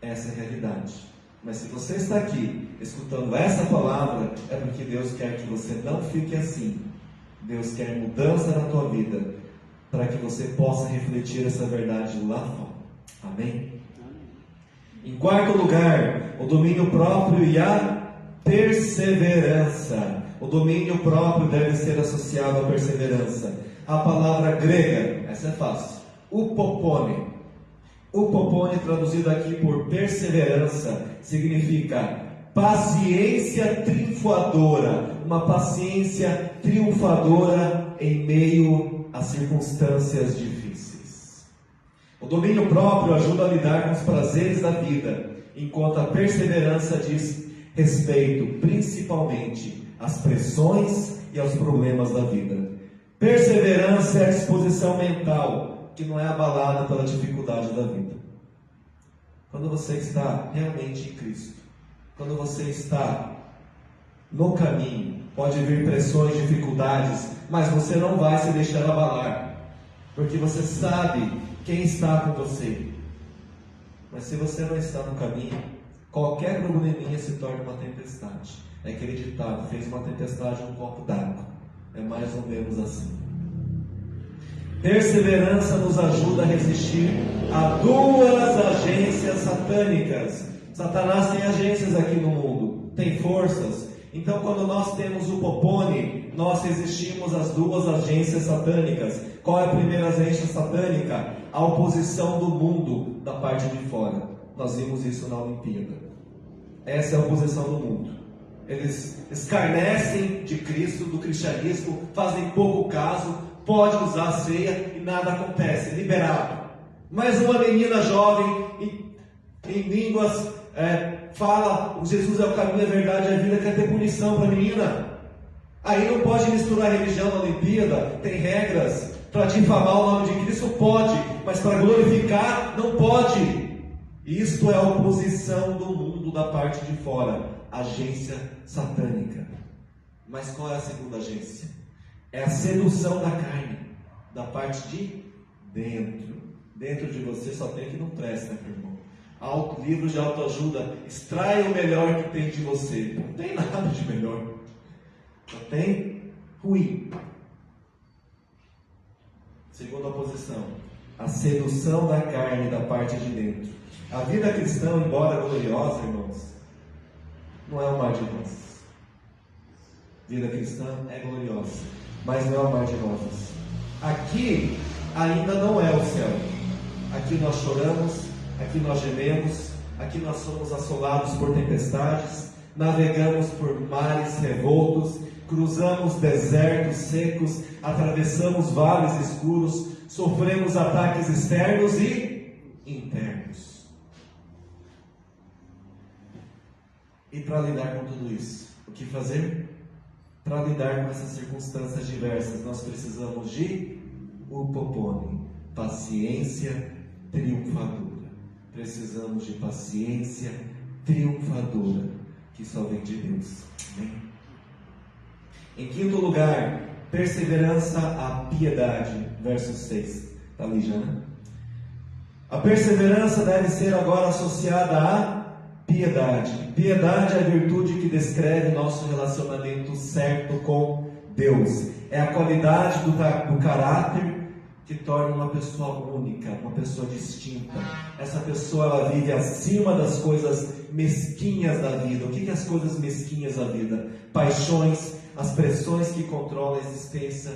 essa é a realidade. Mas se você está aqui escutando essa palavra, é porque Deus quer que você não fique assim. Deus quer mudança na tua vida, para que você possa refletir essa verdade lá fora. Amém? Em quarto lugar, o domínio próprio e a perseverança. O domínio próprio deve ser associado à perseverança. A palavra grega, essa é fácil, upopone. Upopone, traduzido aqui por perseverança, significa paciência triunfadora. Uma paciência triunfadora em meio a circunstâncias difíceis. O domínio próprio ajuda a lidar com os prazeres da vida, enquanto a perseverança diz respeito principalmente às pressões e aos problemas da vida. Perseverança é a disposição mental que não é abalada pela dificuldade da vida. Quando você está realmente em Cristo, quando você está no caminho, pode vir pressões, dificuldades, mas você não vai se deixar abalar, porque você sabe quem está com você. Mas se você não está no caminho, qualquer probleminha se torna uma tempestade. É aquele ditado, fez uma tempestade num copo d'água. É mais ou menos assim. Perseverança nos ajuda a resistir a duas agências satânicas. Satanás tem agências aqui no mundo, tem forças. Então, quando nós temos o popone, nós resistimos às duas agências satânicas. Qual é a primeira agência satânica? A oposição do mundo da parte de fora. Nós vimos isso na Olimpíada. Essa é a oposição do mundo. Eles escarnecem de Cristo, do cristianismo, fazem pouco caso, pode usar a ceia e nada acontece, liberado. Mas uma menina jovem, em línguas, fala, Jesus é o caminho, a verdade e a vida, quer ter punição para a menina. Aí não pode misturar religião na Olimpíada, tem regras. Para difamar o nome de Cristo pode, mas para glorificar não pode. Isto é a oposição do mundo da parte de fora, agência satânica. Mas qual é a segunda agência? É a sedução da carne, da parte de dentro. Dentro de você só tem que não presta, meu irmão. Livro de autoajuda, extrai o melhor que tem de você. Não tem nada de melhor, só tem ruim. Segunda posição, a sedução da carne da parte de dentro. A vida cristã, embora gloriosa, irmãos, não é um mar de rosas. Vida cristã é gloriosa, mas não é um mar de rosas. Aqui ainda não é o céu. Aqui nós choramos, aqui nós gememos, aqui nós somos assolados por tempestades, navegamos por mares revoltos, cruzamos desertos secos, atravessamos vales escuros, sofremos ataques externos e internos. E para lidar com tudo isso, o que fazer? Para lidar com essas circunstâncias diversas, nós precisamos de upopone, paciência triunfadora. Precisamos de paciência triunfadora, que só vem de Deus. Amém? Em quinto lugar, perseverança à piedade, verso 6. Está ali já, né? A perseverança deve ser agora associada à piedade. Piedade é a virtude que descreve nosso relacionamento certo com Deus. É a qualidade do caráter que torna uma pessoa única, uma pessoa distinta. Essa pessoa, ela vive acima das coisas mesquinhas da vida. O que são as coisas mesquinhas da vida? Paixões, as pressões que controlam a existência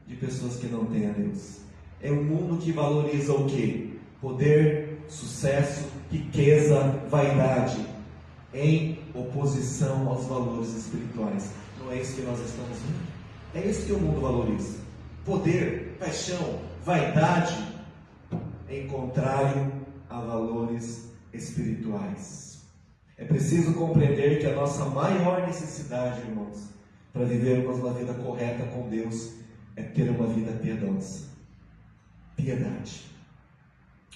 de pessoas que não têm a Deus. É um mundo que valoriza o quê? Poder, sucesso, riqueza, vaidade, em oposição aos valores espirituais. Não é isso que nós estamos vendo. É isso que o mundo valoriza. Poder, paixão, vaidade, em contrário a valores espirituais. É preciso compreender que a nossa maior necessidade, irmãos, para vivermos uma vida correta com Deus, é ter uma vida piedosa. Piedade.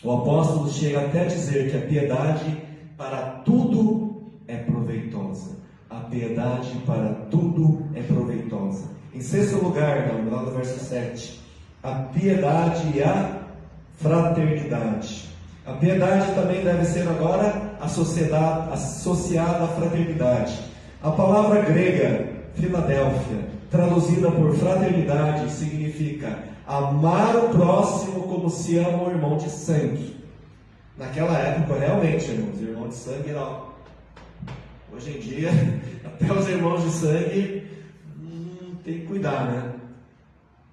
O apóstolo chega até a dizer que a piedade para tudo é proveitosa. A piedade para tudo é proveitosa. Em sexto lugar, lá no verso 7, a piedade e a fraternidade. A piedade também deve ser agora associada à fraternidade. A palavra grega, Filadélfia, traduzida por fraternidade, significa amar o próximo como se ama o irmão de sangue. Naquela época, realmente, irmãos, irmão de sangue era... Hoje em dia, até os irmãos de sangue tem que cuidar, né?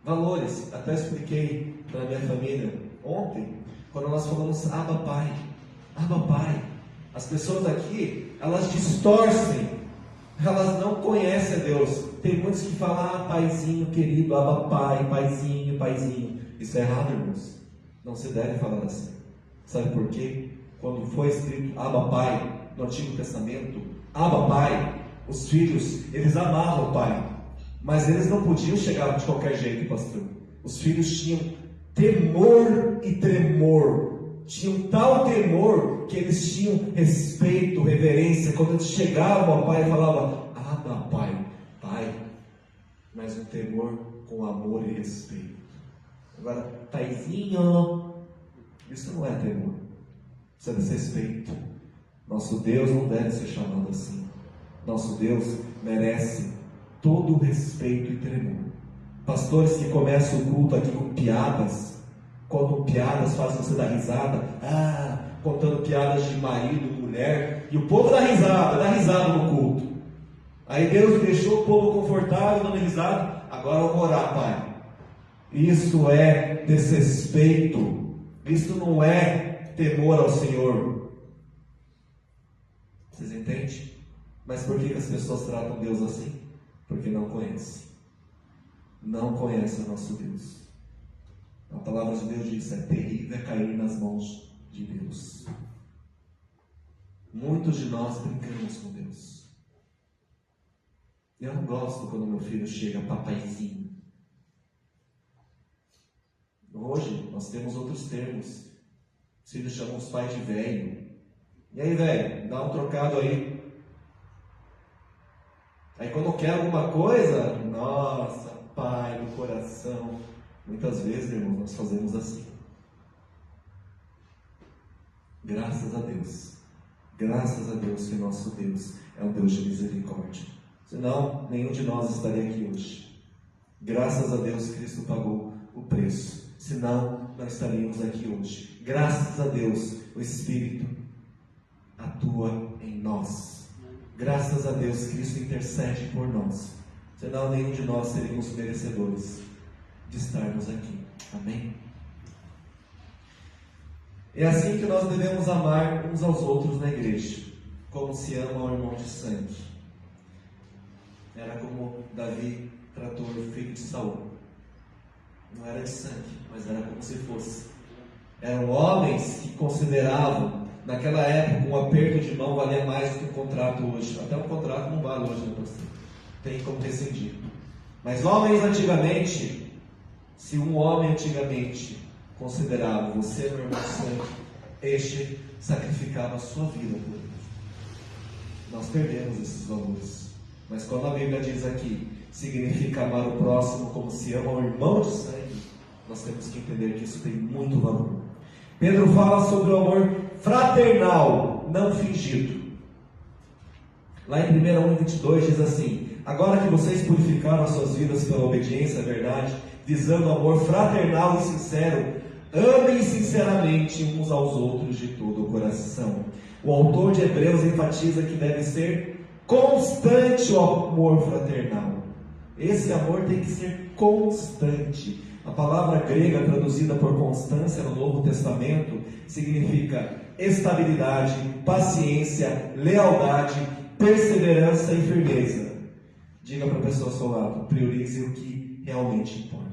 Valores. Até expliquei para a minha família ontem, quando nós falamos Abba Pai. Abba Pai. As pessoas aqui, elas distorcem. Elas não conhecem a Deus. Tem muitos que falam, paizinho querido, Abba Pai, paizinho, paizinho. Isso é errado, irmãos. Não se deve falar assim. Sabe por quê? Quando foi escrito Abba Pai no Antigo Testamento, Abba Pai, os filhos, eles amavam o pai. Mas eles não podiam chegar de qualquer jeito, pastor. Os filhos tinham temor e tremor. Tinham tal temor que eles tinham respeito, reverência. Quando eles chegavam ao pai, falavam, Abba Pai, Pai. Mas um temor com amor e respeito. Agora, paizinho, isso não é temor. Isso é desrespeito. Nosso Deus não deve ser chamado assim. Nosso Deus merece todo o respeito e tremor. Pastores que começam o culto aqui com piadas, contam piadas, fazem você dar risada, contando piadas de marido, mulher, e o povo dá risada no culto. Aí Deus deixou o povo confortável, dando risada, agora eu vou orar, Pai. Isso é desrespeito, isso não é temor ao Senhor. Vocês entendem? Mas por que as pessoas tratam Deus assim? Porque não conhecem. Não conhecem o nosso Deus. A palavra de Deus diz, é terrível cair nas mãos de Deus. Muitos de nós brincamos com Deus. Eu não gosto quando meu filho chega, papaizinho. Hoje nós temos outros termos. Os filhos chamam os pais de velho. E aí, velho, dá um trocado aí. Aí quando quer alguma coisa, nossa, pai do coração. Muitas vezes, irmãos, nós fazemos assim. Graças a Deus. Graças a Deus que nosso Deus é um Deus de misericórdia. Senão, nenhum de nós estaria aqui hoje. Graças a Deus, Cristo pagou o preço. Senão, não estaríamos aqui hoje. Graças a Deus, o Espírito atua em nós. Graças a Deus, Cristo intercede por nós. Senão, nenhum de nós seríamos merecedores de estarmos aqui. Amém? É assim que nós devemos amar uns aos outros na igreja, como se ama ao irmão de sangue. Era como Davi tratou o filho de Saul. Não era de sangue, mas era como se fosse. Eram homens que consideravam, naquela época, um aperto de mão valia mais do que um contrato hoje. Até um contrato não vale hoje, né, pastor? Tem como rescindir. Mas homens antigamente, se um homem antigamente considerava você meu irmão de sangue, este sacrificava a sua vida por ele. Nós perdemos esses valores. Mas quando a Bíblia diz aqui, significa amar o próximo como se ama o irmão de sangue, nós temos que entender que isso tem muito valor. Pedro fala sobre o amor fraternal, não fingido. Lá em 1:22 diz assim, agora que vocês purificaram as suas vidas pela obediência à verdade, visando o amor fraternal e sincero, amem sinceramente uns aos outros de todo o coração. O autor de Hebreus enfatiza que deve ser constante o amor fraternal. Esse amor tem que ser constante. A palavra grega traduzida por constância no Novo Testamento significa estabilidade, paciência, lealdade, perseverança e firmeza. Diga para a pessoa ao seu lado, priorize o que realmente importa.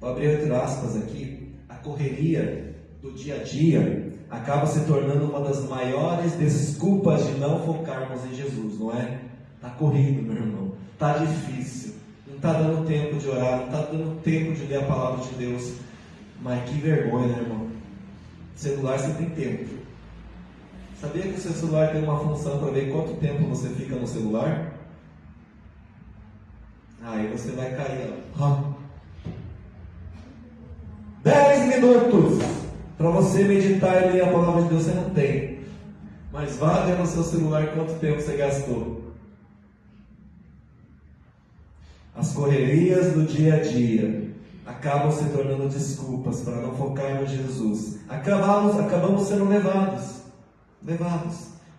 vou abrir entre aspas aqui, a correria do dia a dia acaba se tornando uma das maiores desculpas de não focarmos em Jesus, não é? Está corrido, meu irmão, está difícil, não está dando tempo de orar, não está dando tempo de ler a palavra de Deus. Mas que vergonha, né, irmão? Celular você tem tempo. Sabia que o seu celular tem uma função para ver quanto tempo você fica no celular? Aí você vai cair, ó. 10 minutos para você meditar e ler a palavra de Deus, você não tem. Mas vá ver no seu celular quanto tempo você gastou. As correrias do dia a dia acabam se tornando desculpas para não focar em Jesus. Acabamos sendo levados.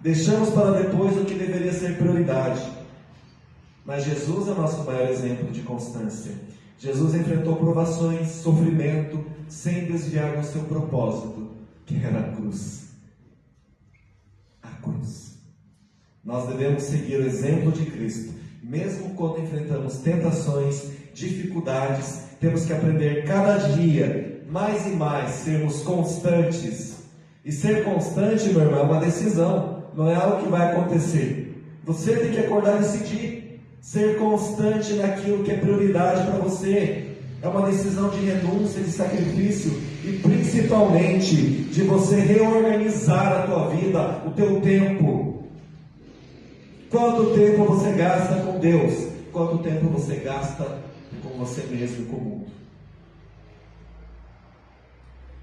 Deixamos para depois o que deveria ser prioridade. Mas Jesus é o nosso maior exemplo de constância. Jesus enfrentou provações, sofrimento, sem desviar do seu propósito, que era a cruz. A cruz. Nós devemos seguir o exemplo de Cristo. Mesmo quando enfrentamos tentações, dificuldades, temos que aprender cada dia, mais e mais, sermos constantes. E ser constante, meu irmão, é uma decisão, não é algo que vai acontecer. Você tem que acordar e decidir. Ser constante naquilo que é prioridade para você. É uma decisão de renúncia, de sacrifício e principalmente de você reorganizar a tua vida, o teu tempo. Quanto tempo você gasta com Deus? Quanto tempo você gasta com você mesmo e com o mundo?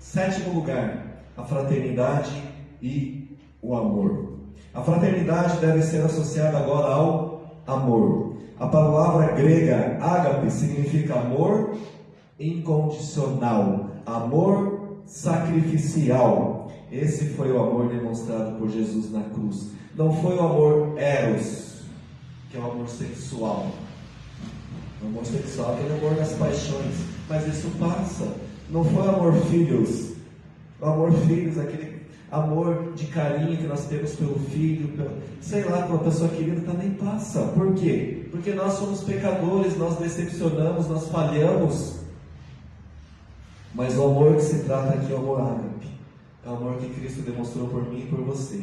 7º lugar, a fraternidade e o amor. A fraternidade deve ser associada agora ao amor. A palavra grega ágape significa amor incondicional, amor sacrificial. Esse foi o amor demonstrado por Jesus na cruz. Não foi o amor eros, que é o amor sexual. O amor sexual é aquele amor das paixões, mas isso passa. Não foi o amor filhos. O amor filhos, aquele amor de carinho que nós temos pelo filho, sei lá, pela pessoa querida, também passa. Por quê? Porque nós somos pecadores, nós decepcionamos, nós falhamos. Mas o amor que se trata aqui é o amor ágape. É o amor que Cristo demonstrou por mim e por você.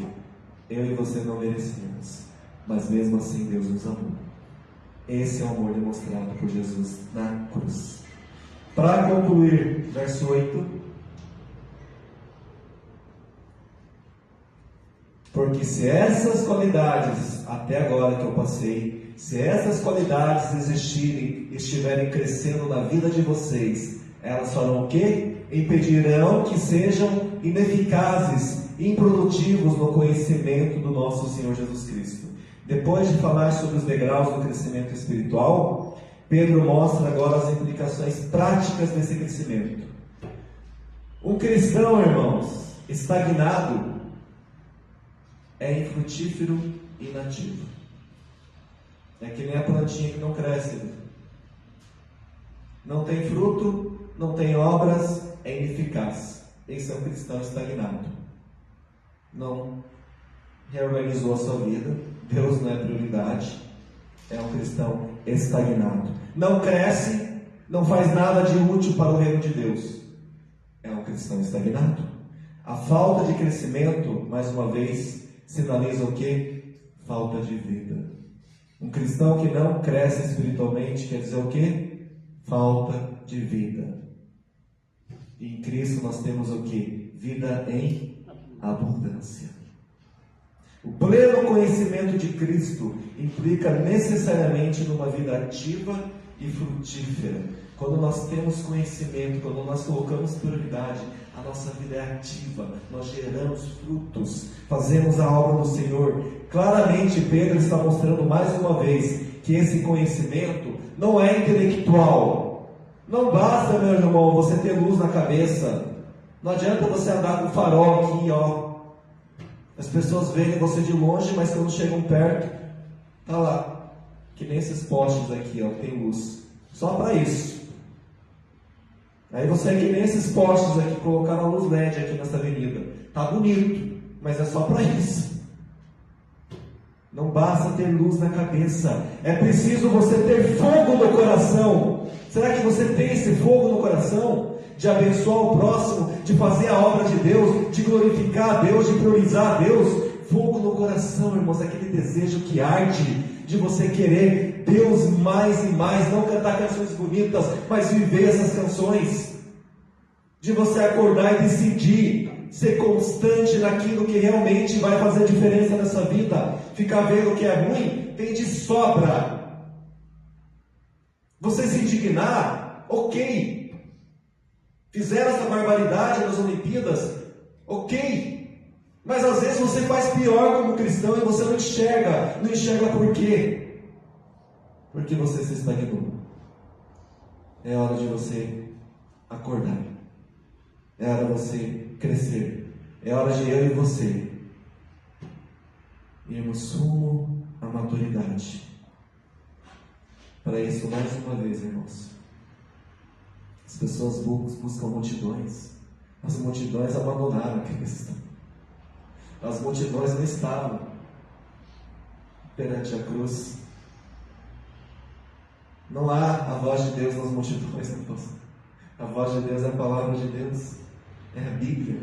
Eu e você não merecemos, mas mesmo assim Deus nos amou. Esse é o amor demonstrado por Jesus na cruz. Para concluir, verso 8. Porque se essas qualidades, até agora que eu passei, se essas qualidades existirem e estiverem crescendo na vida de vocês, elas farão o quê? Impedirão que sejam ineficazes, improdutivos no conhecimento do nosso Senhor Jesus Cristo. Depois de falar sobre os degraus do crescimento espiritual, Pedro mostra agora as implicações práticas desse crescimento. Um cristão, irmãos, estagnado é infrutífero e inativo. É que nem a plantinha que não cresce. Não tem fruto, não tem obras, é ineficaz. Esse é um cristão estagnado. Não reorganizou a sua vida, Deus não é prioridade, é um cristão estagnado. Não cresce, não faz nada de útil para o reino de Deus, é um cristão estagnado. A falta de crescimento, mais uma vez, sinaliza o quê? Falta de vida. Um cristão que não cresce espiritualmente quer dizer o quê? Falta de vida. E em Cristo nós temos o quê? Vida em abundância. O pleno conhecimento de Cristo implica necessariamente numa vida ativa e frutífera. Quando nós temos conhecimento, quando nós colocamos prioridade, a nossa vida é ativa, nós geramos frutos, fazemos a obra do Senhor. Claramente Pedro está mostrando mais uma vez que esse conhecimento não é intelectual. Não basta, meu irmão, você ter luz na cabeça. Não adianta você andar com farol aqui, ó. As pessoas veem você de longe, mas quando chegam perto, tá lá, que nem esses postes aqui, ó, tem luz. Só para isso. Aí você é que nem esses postes aqui, colocaram a luz LED aqui nessa avenida. Tá bonito, mas é só para isso. Não basta ter luz na cabeça. É preciso você ter fogo no coração. Será que você tem esse fogo no coração de abençoar o próximo, de fazer a obra de Deus, de glorificar a Deus, de priorizar a Deus? Fogo no coração, irmãos, aquele desejo que arde de você querer Deus mais e mais, não cantar canções bonitas, mas viver essas canções, de você acordar e decidir ser constante naquilo que realmente vai fazer diferença nessa vida. Ficar vendo o que é ruim, tem de sobra. Você se indignar, ok. Fizeram essa barbaridade nas Olimpíadas, ok. Mas às vezes você faz pior como cristão e você não enxerga. Não enxerga por quê? Porque você se estagnou. É hora de você acordar. É hora de você crescer. É hora de eu e você irmos rumo à maturidade. Para isso, mais uma vez, irmãos, as pessoas buscam multidões. As multidões abandonaram a Cristo. As multidões não estavam perante a cruz. Não há a voz de Deus nas multidões, irmãos. A voz de Deus é a palavra de Deus, é a Bíblia.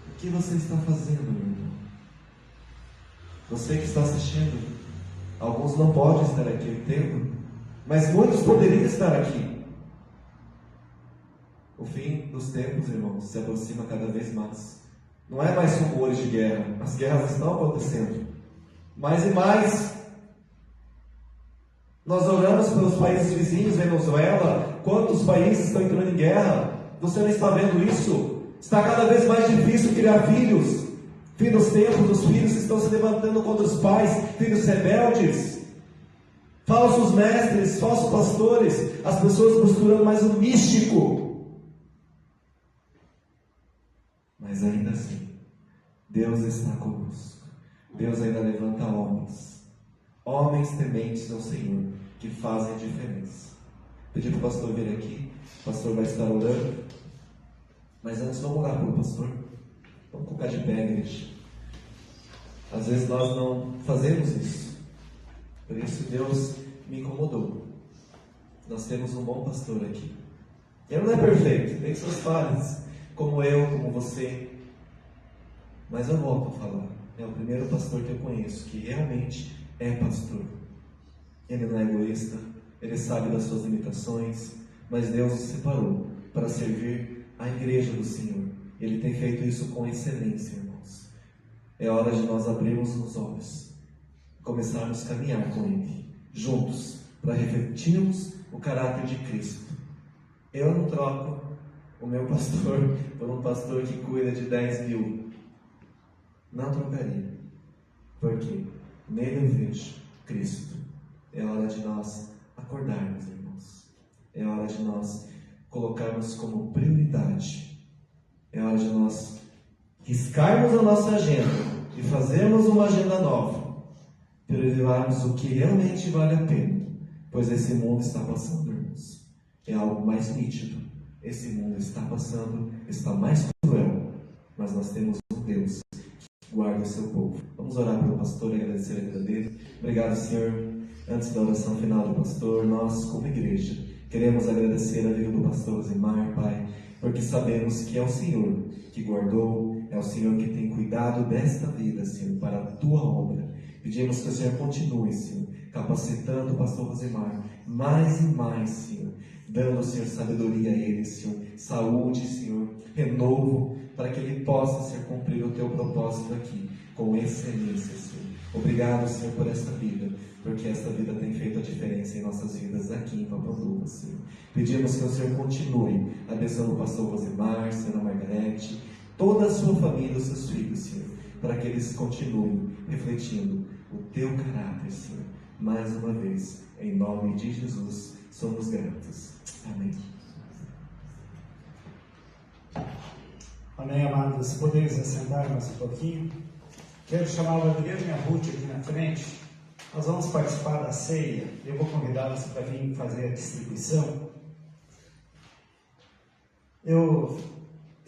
O que você está fazendo, meu irmão? Você que está assistindo, alguns não podem estar aqui, eu entendo, mas muitos poderiam estar aqui. O fim dos tempos, irmãos, se aproxima cada vez mais. Não é mais rumores de guerra, as guerras estão acontecendo, mais e mais. Nós oramos pelos países vizinhos, Venezuela, quantos países estão entrando em guerra? Você não está vendo isso? Está cada vez mais difícil criar filhos. Fim dos tempos, os filhos estão se levantando contra os pais, filhos rebeldes, falsos mestres, falsos pastores, as pessoas buscando mais o místico. Mas ainda assim, Deus está conosco. Deus ainda levanta homens tementes ao Senhor, que fazem a diferença. Pedi para o pastor vir aqui, o pastor vai estar orando, mas antes vamos orar pelo pastor. Vamos colocar de pé, igreja. Às vezes nós não fazemos isso, por isso Deus me incomodou. Nós temos um bom pastor aqui. Ele não é perfeito, tem suas falhas, como eu, como você, mas eu volto a falar, é o primeiro pastor que eu conheço que realmente é pastor. Ele não é egoísta, ele sabe das suas limitações, mas Deus o separou para servir a igreja do Senhor. Ele tem feito isso com excelência, irmãos. É hora de nós abrirmos os olhos, começarmos a caminhar com Ele, juntos, para refletirmos o caráter de Cristo. Eu não troco o meu pastor por um pastor que cuida de 10 mil. Não trocaria. Porque nele eu vejo Cristo. É hora de nós acordarmos, irmãos. É hora de nós colocarmos como prioridade. É hora de nós riscarmos a nossa agenda e fazermos uma agenda nova. Priorizarmos o que realmente vale a pena. Pois esse mundo está passando, irmãos. É algo mais nítido. Esse mundo está passando, está mais cruel. Mas nós temos um Deus que guarda o seu povo. Vamos orar pelo pastor e agradecer a vida dele. Obrigado, Senhor. Antes da oração final do pastor, nós, como igreja, queremos agradecer a vida do pastor Rosimar, Pai, porque sabemos que é o Senhor que guardou, é o Senhor que tem cuidado desta vida, Senhor, para a Tua obra. Pedimos que o Senhor continue, Senhor, capacitando o pastor Rosimar mais e mais, Senhor, dando, Senhor, sabedoria a ele, Senhor, saúde, Senhor, renovo, para que ele possa, Senhor, cumprir o Teu propósito aqui, com excelência, Senhor. Obrigado, Senhor, por esta vida, porque esta vida tem feito a diferença em nossas vidas aqui em Papanduva, Senhor. Pedimos que o Senhor continue abençoando o pastor Rosimar, Senhora Margarete, toda a sua família, os seus filhos, Senhor, para que eles continuem refletindo o Teu caráter, Senhor. Mais uma vez, em nome de Jesus, somos gratos. Amém. Amém, amados. Podemos assentar mais um pouquinho? Quero chamar o Adriano e a Ruth aqui na frente. Nós vamos participar da ceia. Eu vou convidá-los para vir fazer a distribuição. Eu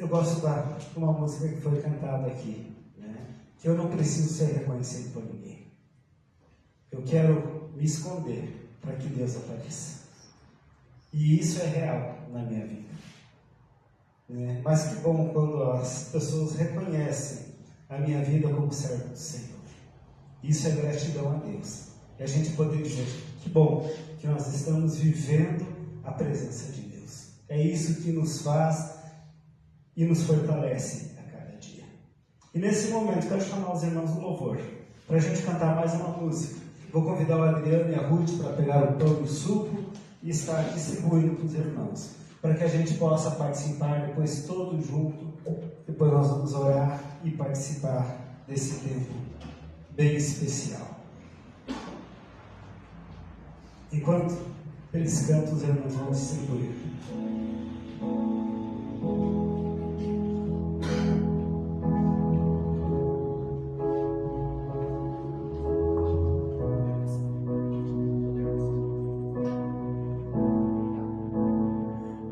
gosto de uma música que foi cantada aqui, né? Que eu não preciso ser reconhecido por ninguém. Eu quero me esconder para que Deus apareça. E isso é real na minha vida. Mas que bom quando as pessoas reconhecem a minha vida como servo do Senhor. Isso é gratidão a Deus. E a gente poder dizer, que bom que nós estamos vivendo a presença de Deus. É isso que nos faz e nos fortalece a cada dia. E nesse momento, quero chamar os irmãos do louvor, para a gente cantar mais uma música. Vou convidar o Adriano e a Ruth para pegar o pão e o suco e estar distribuindo para os irmãos, para que a gente possa participar depois todos juntos. Depois nós vamos orar e participar desse tempo bem especial. Enquanto eles cantam, os irmãos vão distribuir.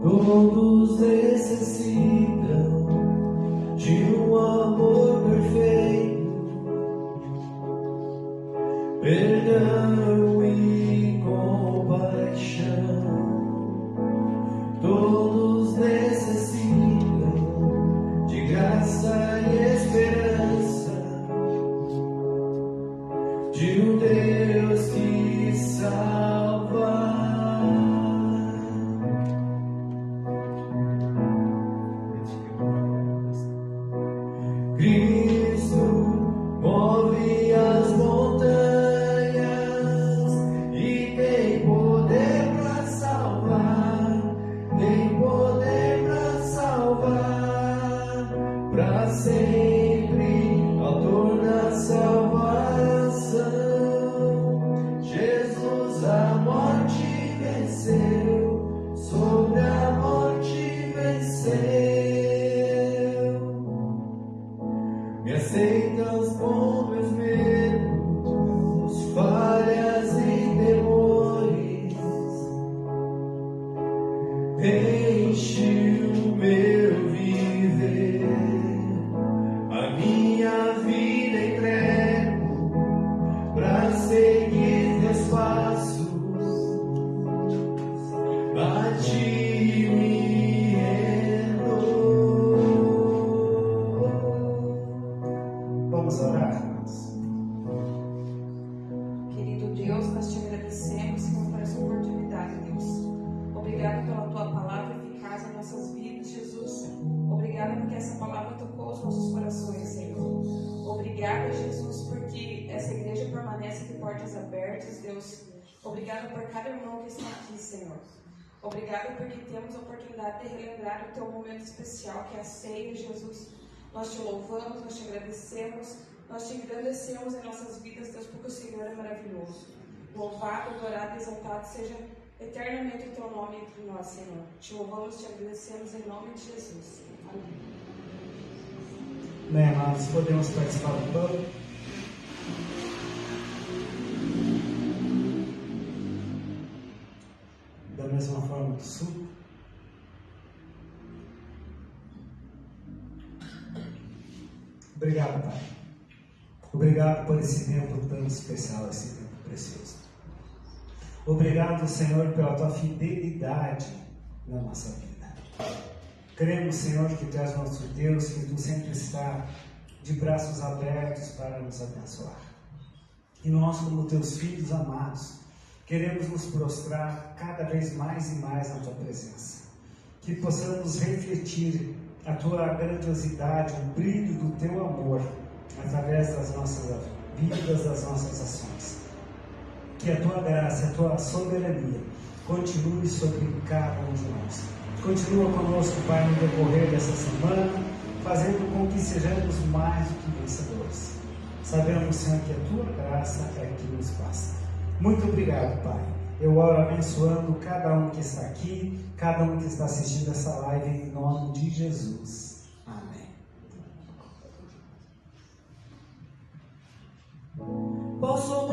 Todos necessitam de um amor perfeito, perdão e compaixão. Todos necessitam de graça e esperança, de um Deus que salva. Cristo move as montanhas e tem poder para salvar, tem poder para salvar, para sempre, autor da salvação. Jesus a morte venceu, sobre a morte venceu. Me aceitas com meus medos, falhas e temores, enche o meu viver, a minha vida entrego pra seguir teus passos, a ti me rendo. Vamos orar, irmãos. Querido Deus, nós te agradecemos, Senhor, por essa oportunidade, Deus. Obrigado pela tua palavra eficaz nas nossas vidas, Jesus. Obrigada porque essa palavra tocou os nossos corações, Senhor. Obrigada, Jesus, porque essa igreja permanece de portas abertas, Deus. Obrigada por cada irmão que está aqui, Senhor. Obrigada porque temos a oportunidade de relembrar o teu momento especial, que é a ceia, Jesus. Nós te louvamos, nós te agradecemos, nós te engrandecemos em nossas vidas, Deus, porque o Senhor é maravilhoso. Louvado, adorado e exaltado seja eternamente o teu nome entre nós, Senhor. Te louvamos, te agradecemos em nome de Jesus. Amém. Bem, amados, podemos participar do pão. Da mesma forma do suco. Obrigado, Pai. Obrigado por esse tempo tão especial, esse tempo precioso. Obrigado, Senhor, pela tua fidelidade na nossa vida. Cremos, Senhor, que tu és nosso Deus, que tu sempre está de braços abertos para nos abençoar. E nós, como teus filhos amados, queremos nos prostrar cada vez mais e mais na tua presença. Que possamos refletir a tua grandiosidade, o brilho do teu amor através das nossas vidas, das nossas ações. Que a tua graça, a tua soberania continue sobre cada um de nós. Continua conosco, Pai, no decorrer dessa semana, fazendo com que sejamos mais do que vencedores. Sabemos, Senhor, que a tua graça é que nos basta. Muito obrigado, Pai. Eu oro abençoando cada um que está aqui, cada um que está assistindo essa live, em nome de Jesus. Amém. Posso